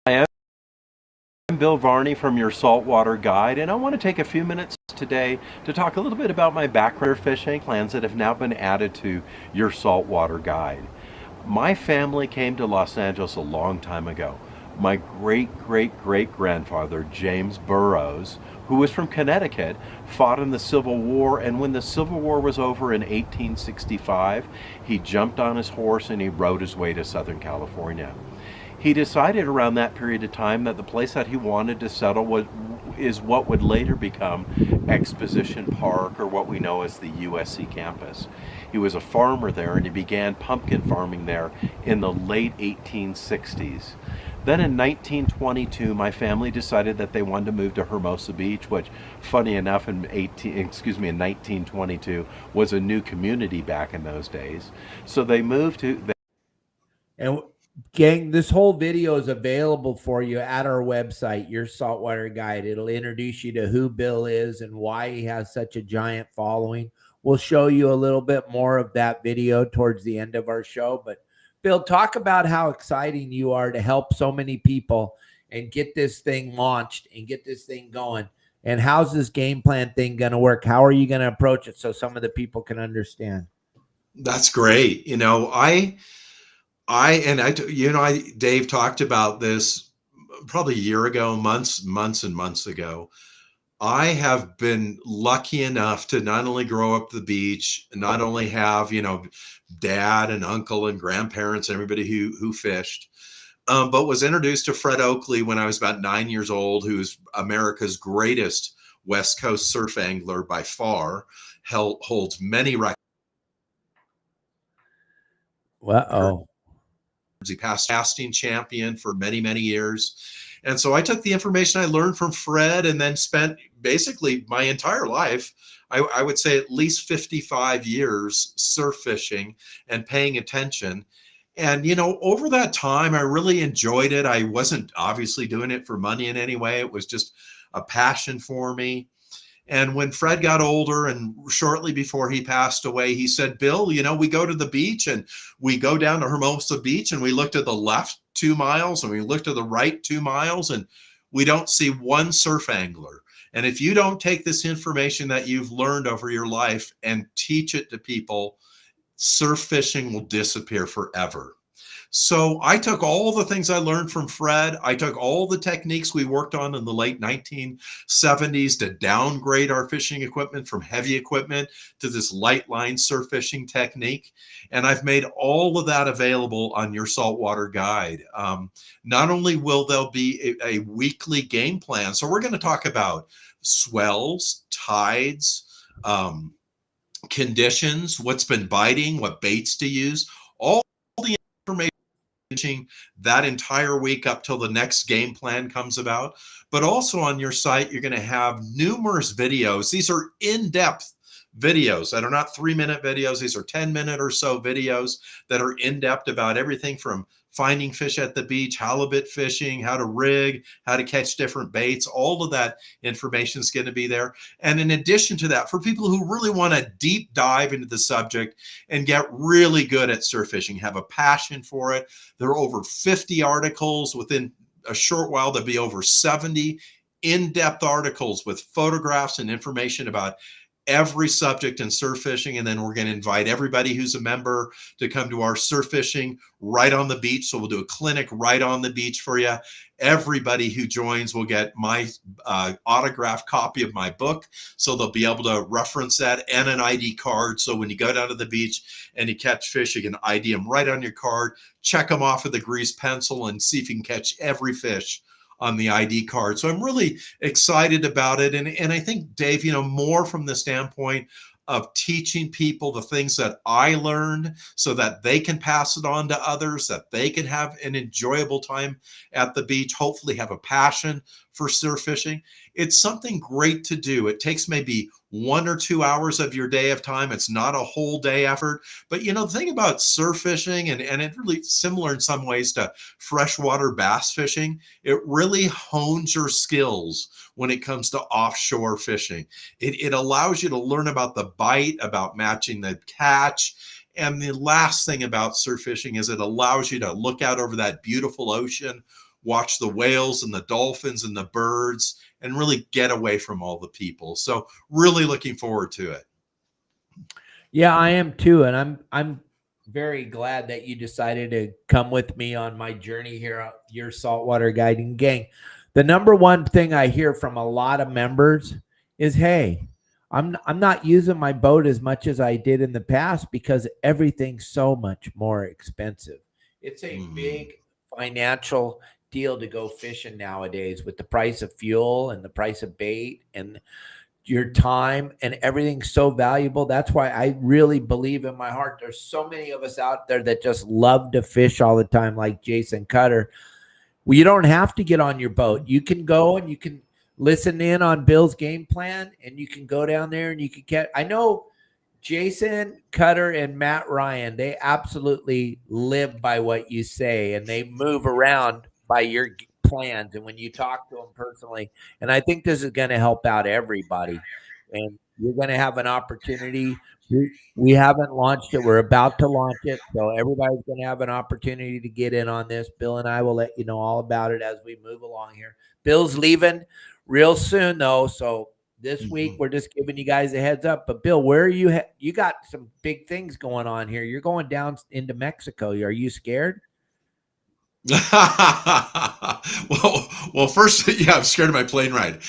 I'm Bill Varney from Your Saltwater Guide, and I want to take a few minutes today to talk a little bit about my backcountry fishing plans that have now been added to Your Saltwater Guide. My family came to Los Angeles a long time ago. My great-great-great-grandfather, James Burroughs, who was from Connecticut, fought in the Civil War, and when the Civil War was over in 1865, he jumped on his horse and he rode his way to Southern California. He decided around that period of time that the place that he wanted to settle is what would later become Exposition Park, or what we know as the USC campus. He was a farmer there, and he began pumpkin farming there in the late 1860s. Then in 1922, my family decided that they wanted to move to Hermosa Beach, which, funny enough, in 1922 was a new community back in those days. So they moved to. And gang, this whole video is available for you at our website, Your Saltwater Guide. It'll introduce you to who Bill is and why he has such a giant following. We'll show you a little bit more of that video towards the end of our show. But Bill, talk about how exciting you are to help so many people and get this thing launched and get this thing going. And how's this game plan thing going to work? How are you going to approach it so some of the people can understand? That's great. Dave talked about this probably a year ago, months and months ago. I have been lucky enough to not only grow up the beach, not only have, dad and uncle and grandparents and everybody who fished, but was introduced to Fred Oakley when I was about 9 years old, who's America's greatest West Coast surf angler by far, holds many records. Uh-oh. He passed casting champion for many, many years. And so I took the information I learned from Fred and then spent basically my entire life, I would say at least 55 years surf fishing and paying attention. And, over that time, I really enjoyed it. I wasn't obviously doing it for money in any way. It was just a passion for me. And when Fred got older and shortly before he passed away, he said, Bill, we go to the beach and we go down to Hermosa Beach and we look to the left 2 miles and we look to the right 2 miles and we don't see one surf angler. And if you don't take this information that you've learned over your life and teach it to people, surf fishing will disappear forever. So I took all the things I learned from Fred. I took all the techniques we worked on in the late 1970s to downgrade our fishing equipment from heavy equipment to this light line surf fishing technique. And I've made all of that available on your Saltwater Guide. Not only will there be a weekly game plan, so we're going to talk about swells, tides, conditions, what's been biting, what baits to use, all the information that entire week up till the next game plan comes about. But also on your site, you're going to have numerous videos. These are in-depth videos that are not 3-minute videos. These are 10-minute or so videos that are in-depth about everything from finding fish at the beach, halibut fishing, how to rig, how to catch different baits. All of that information is going to be there. And in addition to that, for people who really want to deep dive into the subject and get really good at surf fishing, have a passion for it, there are over 50 articles. Within a short while, there'll be over 70 in-depth articles with photographs and information about every subject in surf fishing. And then we're going to invite everybody who's a member to come to our surf fishing right on the beach. So we'll do a clinic right on the beach for you. Everybody who joins will get my autographed copy of my book. So they'll be able to reference that and an ID card. So when you go down to the beach and you catch fish, you can ID them right on your card, check them off with a grease pencil and see if you can catch every fish on the ID card. So I'm really excited about it. And I think, Dave, more from the standpoint of teaching people the things that I learned so that they can pass it on to others, that they can have an enjoyable time at the beach, hopefully have a passion for surf fishing. It's something great to do. It takes maybe 1 or 2 hours of your day of time. It's not a whole day effort. But the thing about surf fishing, and it's really similar in some ways to freshwater bass fishing, it really hones your skills when it comes to offshore fishing. It allows you to learn about the bite, about matching the catch. And the last thing about surf fishing is it allows you to look out over that beautiful ocean, watch the whales and the dolphins and the birds, and really get away from all the people. So really looking forward to it. Yeah, I am too. And I'm very glad that you decided to come with me on my journey here at your Saltwater Guiding Gang. The number one thing I hear from a lot of members is, hey, I'm not using my boat as much as I did in the past because everything's so much more expensive. It's a big financial deal to go fishing nowadays with the price of fuel and the price of bait and your time, and everything's so valuable. That's why I really believe in my heart there's so many of us out there that just love to fish all the time, like Jason Cutter. Well, you don't have to get on your boat. You can go and you can listen in on Bill's game plan, and you can go down there and you can get, I know Jason Cutter and Matt Ryan, they absolutely live by what you say, and they move around by your plans. And when you talk to them personally, and I think this is going to help out everybody, and you're going to have an opportunity. We haven't launched it. We're about to launch it. So everybody's going to have an opportunity to get in on this. Bill and I will let you know all about it as we move along here. Bill's leaving real soon though. So this week we're just giving you guys a heads up. But Bill, where are you? You got some big things going on here. You're going down into Mexico. Are you scared? well, first, yeah, I'm scared of my plane ride.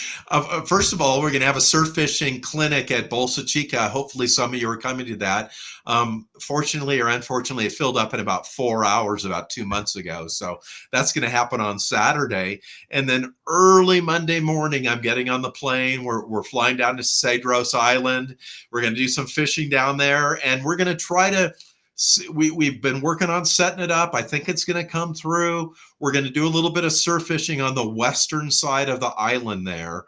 First of all, we're going to have a surf fishing clinic at Bolsa Chica. Hopefully some of you are coming to that. Fortunately or unfortunately, it filled up in about 4 hours about 2 months ago. So that's going to happen on Saturday. And then early Monday morning, I'm getting on the plane. We're flying down to Cedros Island. We're going to do some fishing down there, and we're going to try to we've been working on setting it up. I think it's going to come through. We're going to do a little bit of surf fishing on the western side of the island there,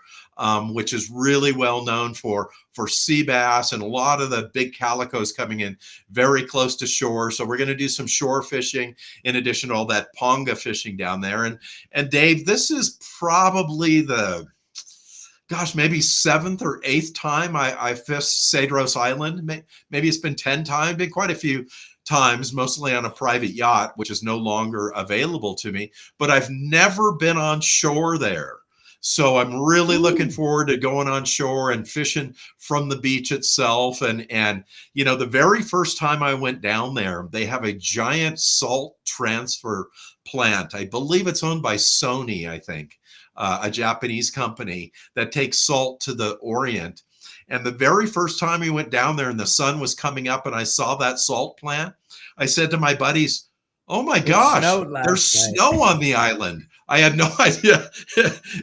which is really well known for sea bass and a lot of the big calicos coming in very close to shore. So we're going to do some shore fishing in addition to all that ponga fishing down there. And Dave, this is probably maybe 7th or 8th time I fished Cedros Island. Maybe it's been 10 times, been quite a few times, mostly on a private yacht, which is no longer available to me, but I've never been on shore there. So I'm really looking forward to going on shore and fishing from the beach itself. And you know, the very first time I went down there, they have a giant salt transfer plant. I believe it's owned by Sony, I think, a Japanese company that takes salt to the Orient. And the very first time we went down there and the sun was coming up and I saw that salt plant, I said to my buddies, oh my gosh, there's snow on the island. I had no idea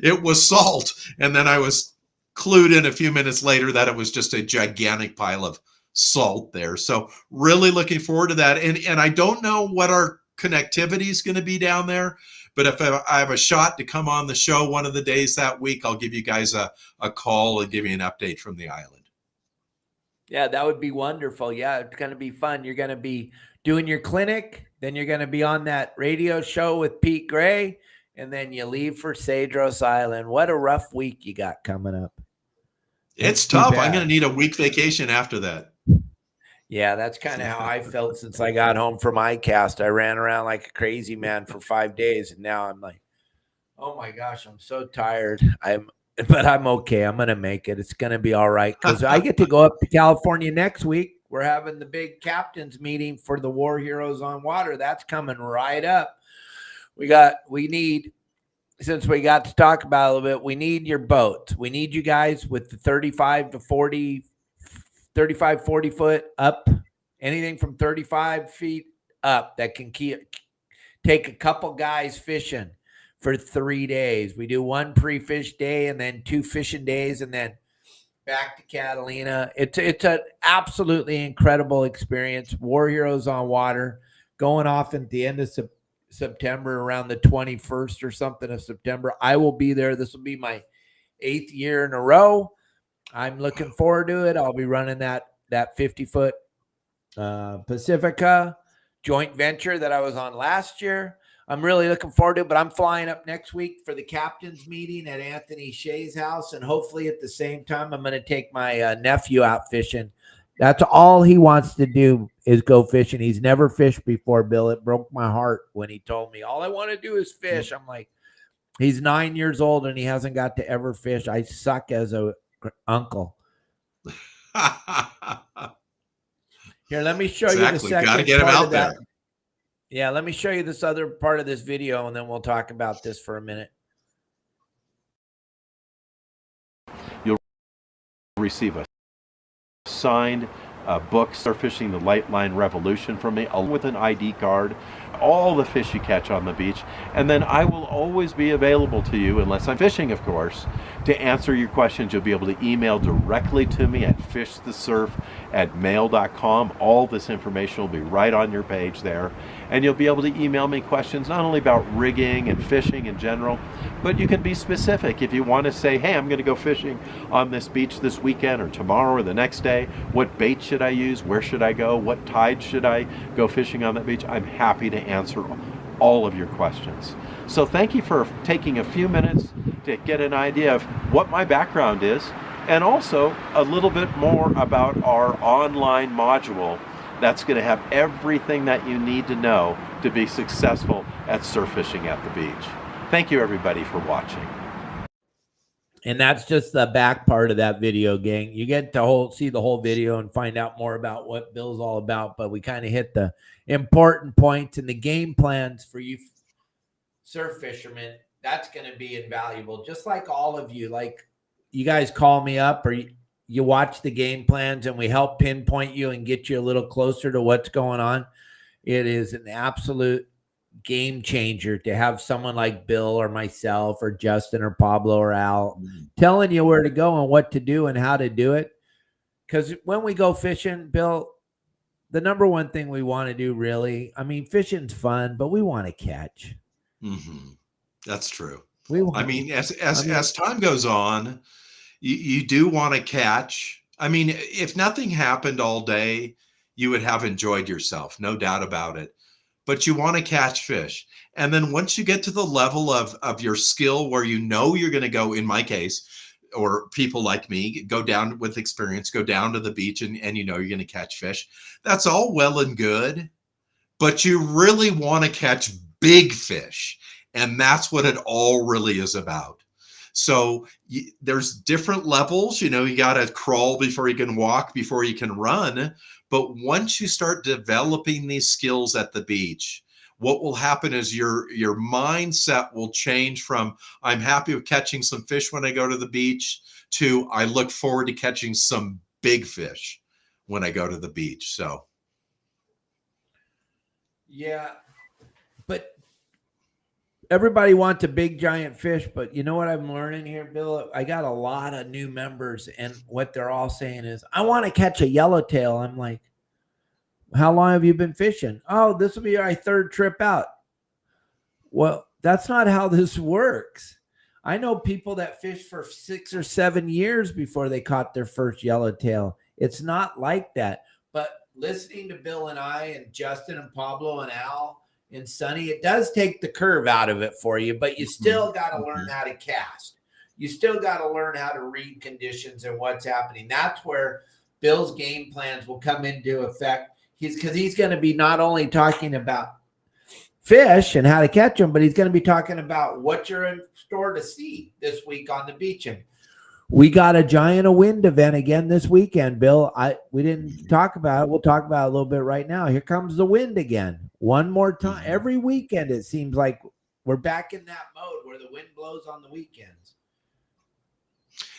it was salt. And then I was clued in a few minutes later that it was just a gigantic pile of salt there. So really looking forward to that. And I don't know what our connectivity is going to be down there, but if I have a shot to come on the show one of the days that week, I'll give you guys a call and give you an update from the island. Yeah, that would be wonderful. Yeah, it's going to be fun. You're going to be doing your clinic, then you're going to be on that radio show with Pete Gray, and then you leave for Cedros Island. What a rough week you got coming up. It's tough. I'm going to need a week vacation after that. Yeah, that's kind of how I felt since I got home from ICAST. I ran around like a crazy man for 5 days, and now I'm like, oh my gosh, I'm so tired. But I'm okay. I'm going to make it. It's going to be all right because I get to go up to California next week. We're having the big captains meeting for the War Heroes on Water. That's coming right up. We need, since we got to talk about it a little bit, we need your boats. We need you guys with the 35 to 40 foot up, anything from 35 feet up that can take a couple guys fishing for 3 days. We do 1 pre-fish day and then 2 fishing days and then back to Catalina. It's an absolutely incredible experience. War Heroes on Water going off at the end of September, around the 21st or something of September. I will be there. This will be my 8th year in a row. I'm looking forward to it. I'll be running that 50-foot Pacifica joint venture that I was on last year. I'm really looking forward to it, but I'm flying up next week for the captain's meeting at Anthony Shea's house, and hopefully at the same time I'm going to take my nephew out fishing. That's all he wants to do is go fishing. He's never fished before, Bill. It broke my heart when he told me, all I want to do is fish. I'm like, he's 9 years old and he hasn't got to ever fish. I suck as a uncle. Here, let me show you the second. Got to get him out there. Yeah, let me show you this other part of this video, and then we'll talk about this for a minute. You'll receive a signed book, Surf Fishing the Light Line Revolution, from me, along with an ID card, all the fish you catch on the beach. And then I will always be available to you, unless I'm fishing, of course, to answer your questions. You'll be able to email directly to me at fishthesurf@mail.com. All this information will be right on your page there. And you'll be able to email me questions not only about rigging and fishing in general, but you can be specific. If you want to say, hey, I'm going to go fishing on this beach this weekend or tomorrow or the next day, what bait should I use? Where should I go? What tide should I go fishing on that beach? I'm happy to answer all of your questions. So thank you for taking a few minutes to get an idea of what my background is, and also a little bit more about our online module that's going to have everything that you need to know to be successful at surf fishing at the beach. Thank you, everybody, for watching. And that's just the back part of that video, gang. You get to see the whole video and find out more about what Bill's all about, but we kind of hit the important points and the game plans for you surf fishermen. That's going to be invaluable, just like all of you. Like, you guys call me up or you watch the game plans and we help pinpoint you and get you a little closer to what's going on. It is an absolute game changer to have someone like Bill or myself or Justin or Pablo or Al telling you where to go and what to do and how to do it. Because when we go fishing, Bill, the number one thing we want to do, really, I mean, fishing's fun, but we want to catch. That's true. I mean, as time goes on, you do want to catch. I mean, if nothing happened all day, you would have enjoyed yourself, no doubt about it. But you want to catch fish. And then once you get to the level of your skill where you know you're going to go, in my case, or people like me, go down with experience, go down to the beach and you know you're going to catch fish. That's all well and good, but you really want to catch big fish. And that's what it all really is about. So there's different levels. You know, you got to crawl before you can walk, before you can run. But once you start developing these skills at the beach, what will happen is your mindset will change from I'm happy with catching some fish when I go to the beach to I look forward to catching some big fish when I go to the beach. So yeah, but everybody wants a big giant fish, but you know what I'm learning here, Bill? I got a lot of new members, and what they're all saying is, I want to catch a yellowtail. I'm like, how long have you been fishing? Oh, this will be our third trip out. Well, that's not how this works. I know people that fished for 6 or 7 years before they caught their first yellowtail. It's not like that. But listening to Bill and I and Justin and Pablo and Al and Sonny, it does take the curve out of it for you, but you still got to learn how to cast. You still got to learn how to read conditions and what's happening. That's where Bill's game plans will come into effect. He's going to be not only talking about fish and how to catch them, but he's going to be talking about what you're in store to see this week on the beach. And we got a giant wind event again this weekend, Bill. We didn't talk about it. We'll talk about it a little bit right now. Here comes the wind again. One more time. Every weekend, it seems like we're back in that mode where the wind blows on the weekends.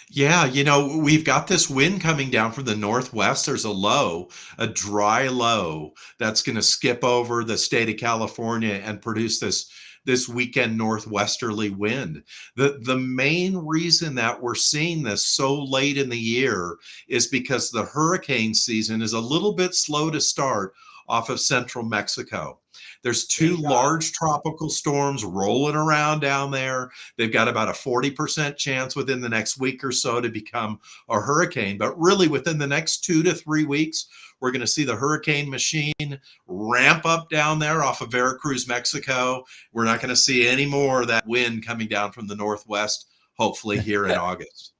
yeah, you know, we've got this wind coming down from the northwest. There's a dry low that's going to skip over the state of California and produce this weekend northwesterly wind. The main reason that we're seeing this so late in the year is because the hurricane season is a little bit slow to start off of central Mexico. There's two large tropical storms rolling around down there. They've got about a 40% chance within the next week or so to become a hurricane. But really, within the next 2 to 3 weeks, we're going to see the hurricane machine ramp up down there off of Veracruz, Mexico. We're not going to see any more of that wind coming down from the northwest, hopefully here in August.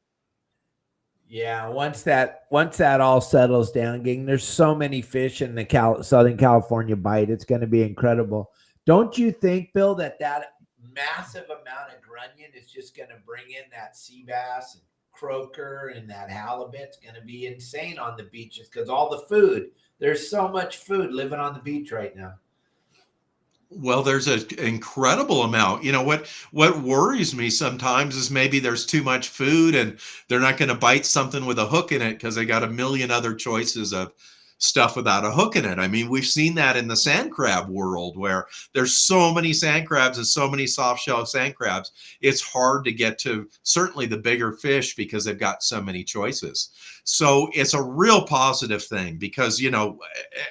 Yeah, once that all settles down, gang, there's so many fish in the Southern California Bight. It's going to be incredible. Don't you think, Bill, that massive amount of grunion is just going to bring in that sea bass and croaker and that halibut's going to be insane on the beaches because all the food. There's so much food living on the beach right now. Well, there's an incredible amount. You know, what worries me sometimes is maybe there's too much food and they're not going to bite something with a hook in it because they got a million other choices of stuff without a hook in it. I mean, we've seen that in the sand crab world where there's so many sand crabs and so many soft shell sand crabs. It's hard to get to certainly the bigger fish because they've got so many choices. So it's a real positive thing because, you know,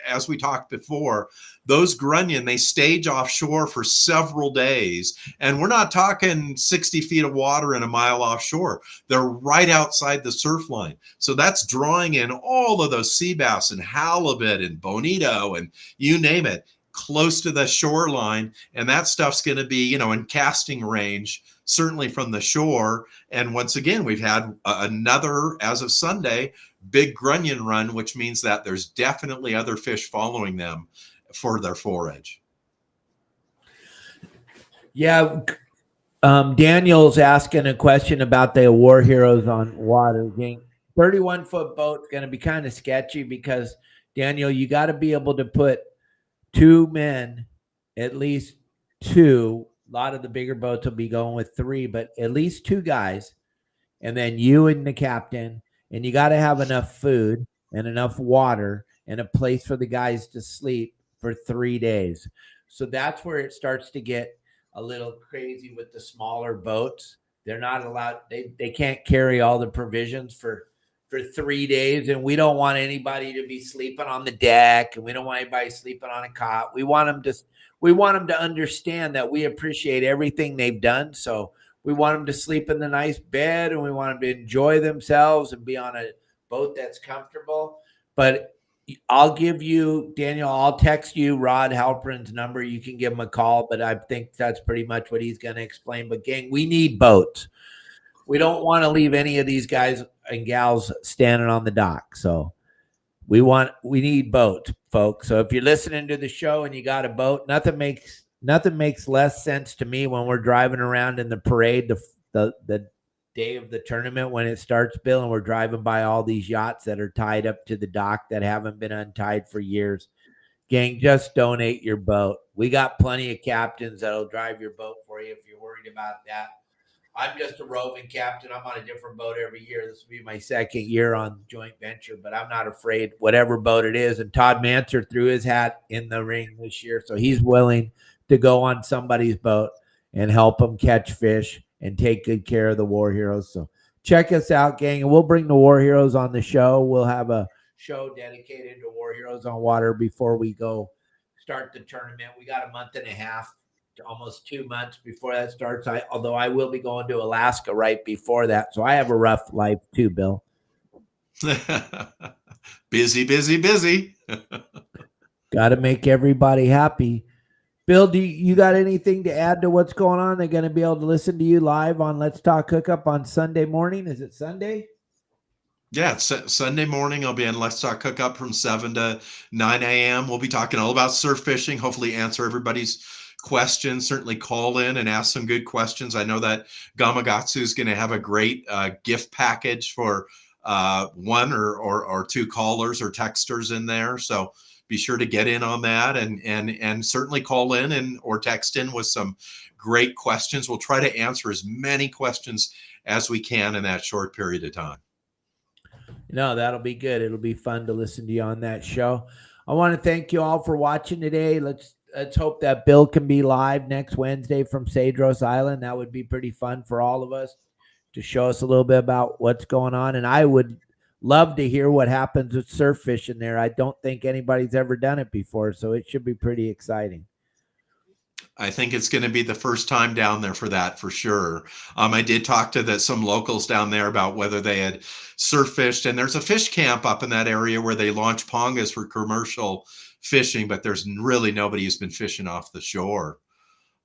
as we talked before, those grunion, they stage offshore for several days. And we're not talking 60 feet of water and a mile offshore. They're right outside the surf line. So that's drawing in all of those sea bass and halibut and bonito and you name it close to the shoreline. And that stuff's going to be, you know, in casting range, certainly from the shore. And once again, we've had another, as of Sunday, big grunion run, which means that there's definitely other fish following them for their forage. Yeah. Daniel's asking a question about the war heroes on water. 31-foot boat's going to be kind of sketchy because, Daniel, you got to be able to put 2 men, at least 2. A lot of the bigger boats will be going with 3, but at least 2 guys, and then you and the captain, and you got to have enough food and enough water and a place for the guys to sleep for 3 days. So that's where it starts to get a little crazy with the smaller boats. They're not allowed, they can't carry all the provisions for 3 days, and we don't want anybody to be sleeping on the deck, and we don't want anybody sleeping on a cot. We want them to understand that we appreciate everything they've done. So we want them to sleep in the nice bed, and we want them to enjoy themselves and be on a boat that's comfortable. But I'll give you, Daniel, I'll text you Rod Halperin's number. You can give him a call, but I think that's pretty much what he's going to explain. But gang, we need boats. We don't want to leave any of these guys and gals standing on the dock. So we need boats, folks. So if you're listening to the show and you got a boat, nothing makes less sense to me when we're driving around in the parade, the day of the tournament when it starts, Bill, and we're driving by all these yachts that are tied up to the dock that haven't been untied for years. Gang, just donate your boat. We got plenty of captains that'll drive your boat for you if you're worried about that. I'm just a roving captain. I'm on a different boat every year. This will be my second year on joint venture, but I'm not afraid, whatever boat it is. And Todd Manser threw his hat in the ring this year, so he's willing to go on somebody's boat and help them catch fish and take good care of the war heroes. So check us out, gang, and we'll bring the war heroes on the show. We'll have a show dedicated to war heroes on water before we go start the tournament. We got a month and a half to almost 2 months before that starts. Although I will be going to Alaska right before that. So I have a rough life too, Bill. busy. Got to make everybody happy. Bill, do you got anything to add to what's going on? They're going to be able to listen to you live on Let's Talk Hookup on Sunday morning. Is it Sunday? Yeah, it's Sunday morning. I'll be on Let's Talk Hookup from 7 to 9 a.m. We'll be talking all about surf fishing, hopefully answer everybody's questions. Certainly call in and ask some good questions. I know that Gamakatsu is going to have a great gift package for one or two callers or texters in there. So be sure to get in on that and certainly call in or text in with some great questions. We'll try to answer as many questions as we can in that short period of time. No, that'll be good. It'll be fun to listen to you on that show. I want to thank you all for watching today. Let's hope that Bill can be live next Wednesday from Cedros Island. That would be pretty fun for all of us to show us a little bit about what's going on. And I would love to hear what happens with surf fishing there. I don't think anybody's ever done it before, so it should be pretty exciting. I think it's going to be the first time down there for that, for sure. I did talk to some locals down there about whether they had surf fished, and there's a fish camp up in that area where they launch pongas for commercial fishing, but there's really nobody who's been fishing off the shore.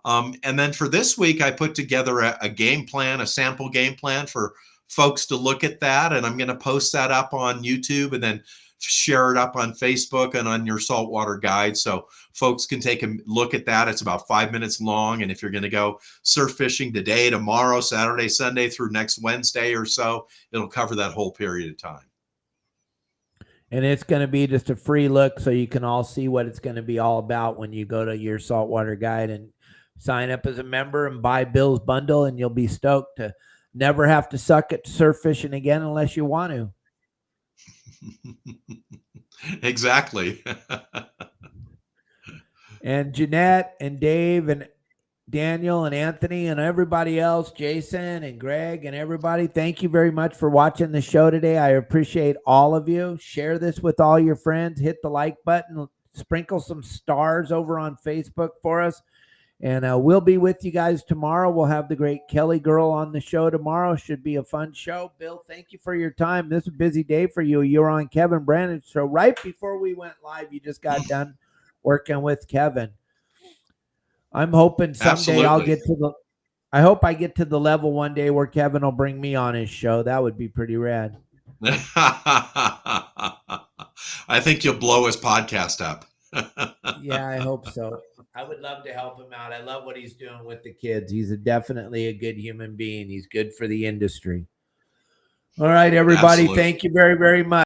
And then for this week, I put together a game plan, a sample game plan for folks to look at that. And I'm going to post that up on YouTube and then share it up on Facebook and on your saltwater guide. So folks can take a look at that. It's about 5 minutes long. And if you're going to go surf fishing today, tomorrow, Saturday, Sunday through next Wednesday or so, it'll cover that whole period of time. And it's going to be just a free look so you can all see what it's going to be all about when you go to your saltwater guide and sign up as a member and buy Bill's bundle, and you'll be stoked to never have to suck at surf fishing again unless you want to. Exactly. And Jeanette and Dave and Daniel and Anthony and everybody else, Jason and Greg and everybody, thank you very much for watching the show today. I appreciate all of you. Share this with all your friends. Hit the like button. Sprinkle some stars over on Facebook for us. And we'll be with you guys tomorrow. We'll have the great Kelly girl on the show tomorrow. Should be a fun show. Bill, thank you for your time. This is a busy day for you. You're on Kevin Brandon's show. Right before we went live, you just got done working with Kevin. I'm hoping someday I hope I get to the level one day where Kevin will bring me on his show. That would be pretty rad. I think you'll blow his podcast up. Yeah, I hope so. I would love to help him out. I love what he's doing with the kids. He's definitely a good human being. He's good for the industry. All right, everybody. Absolutely. Thank you very, very much.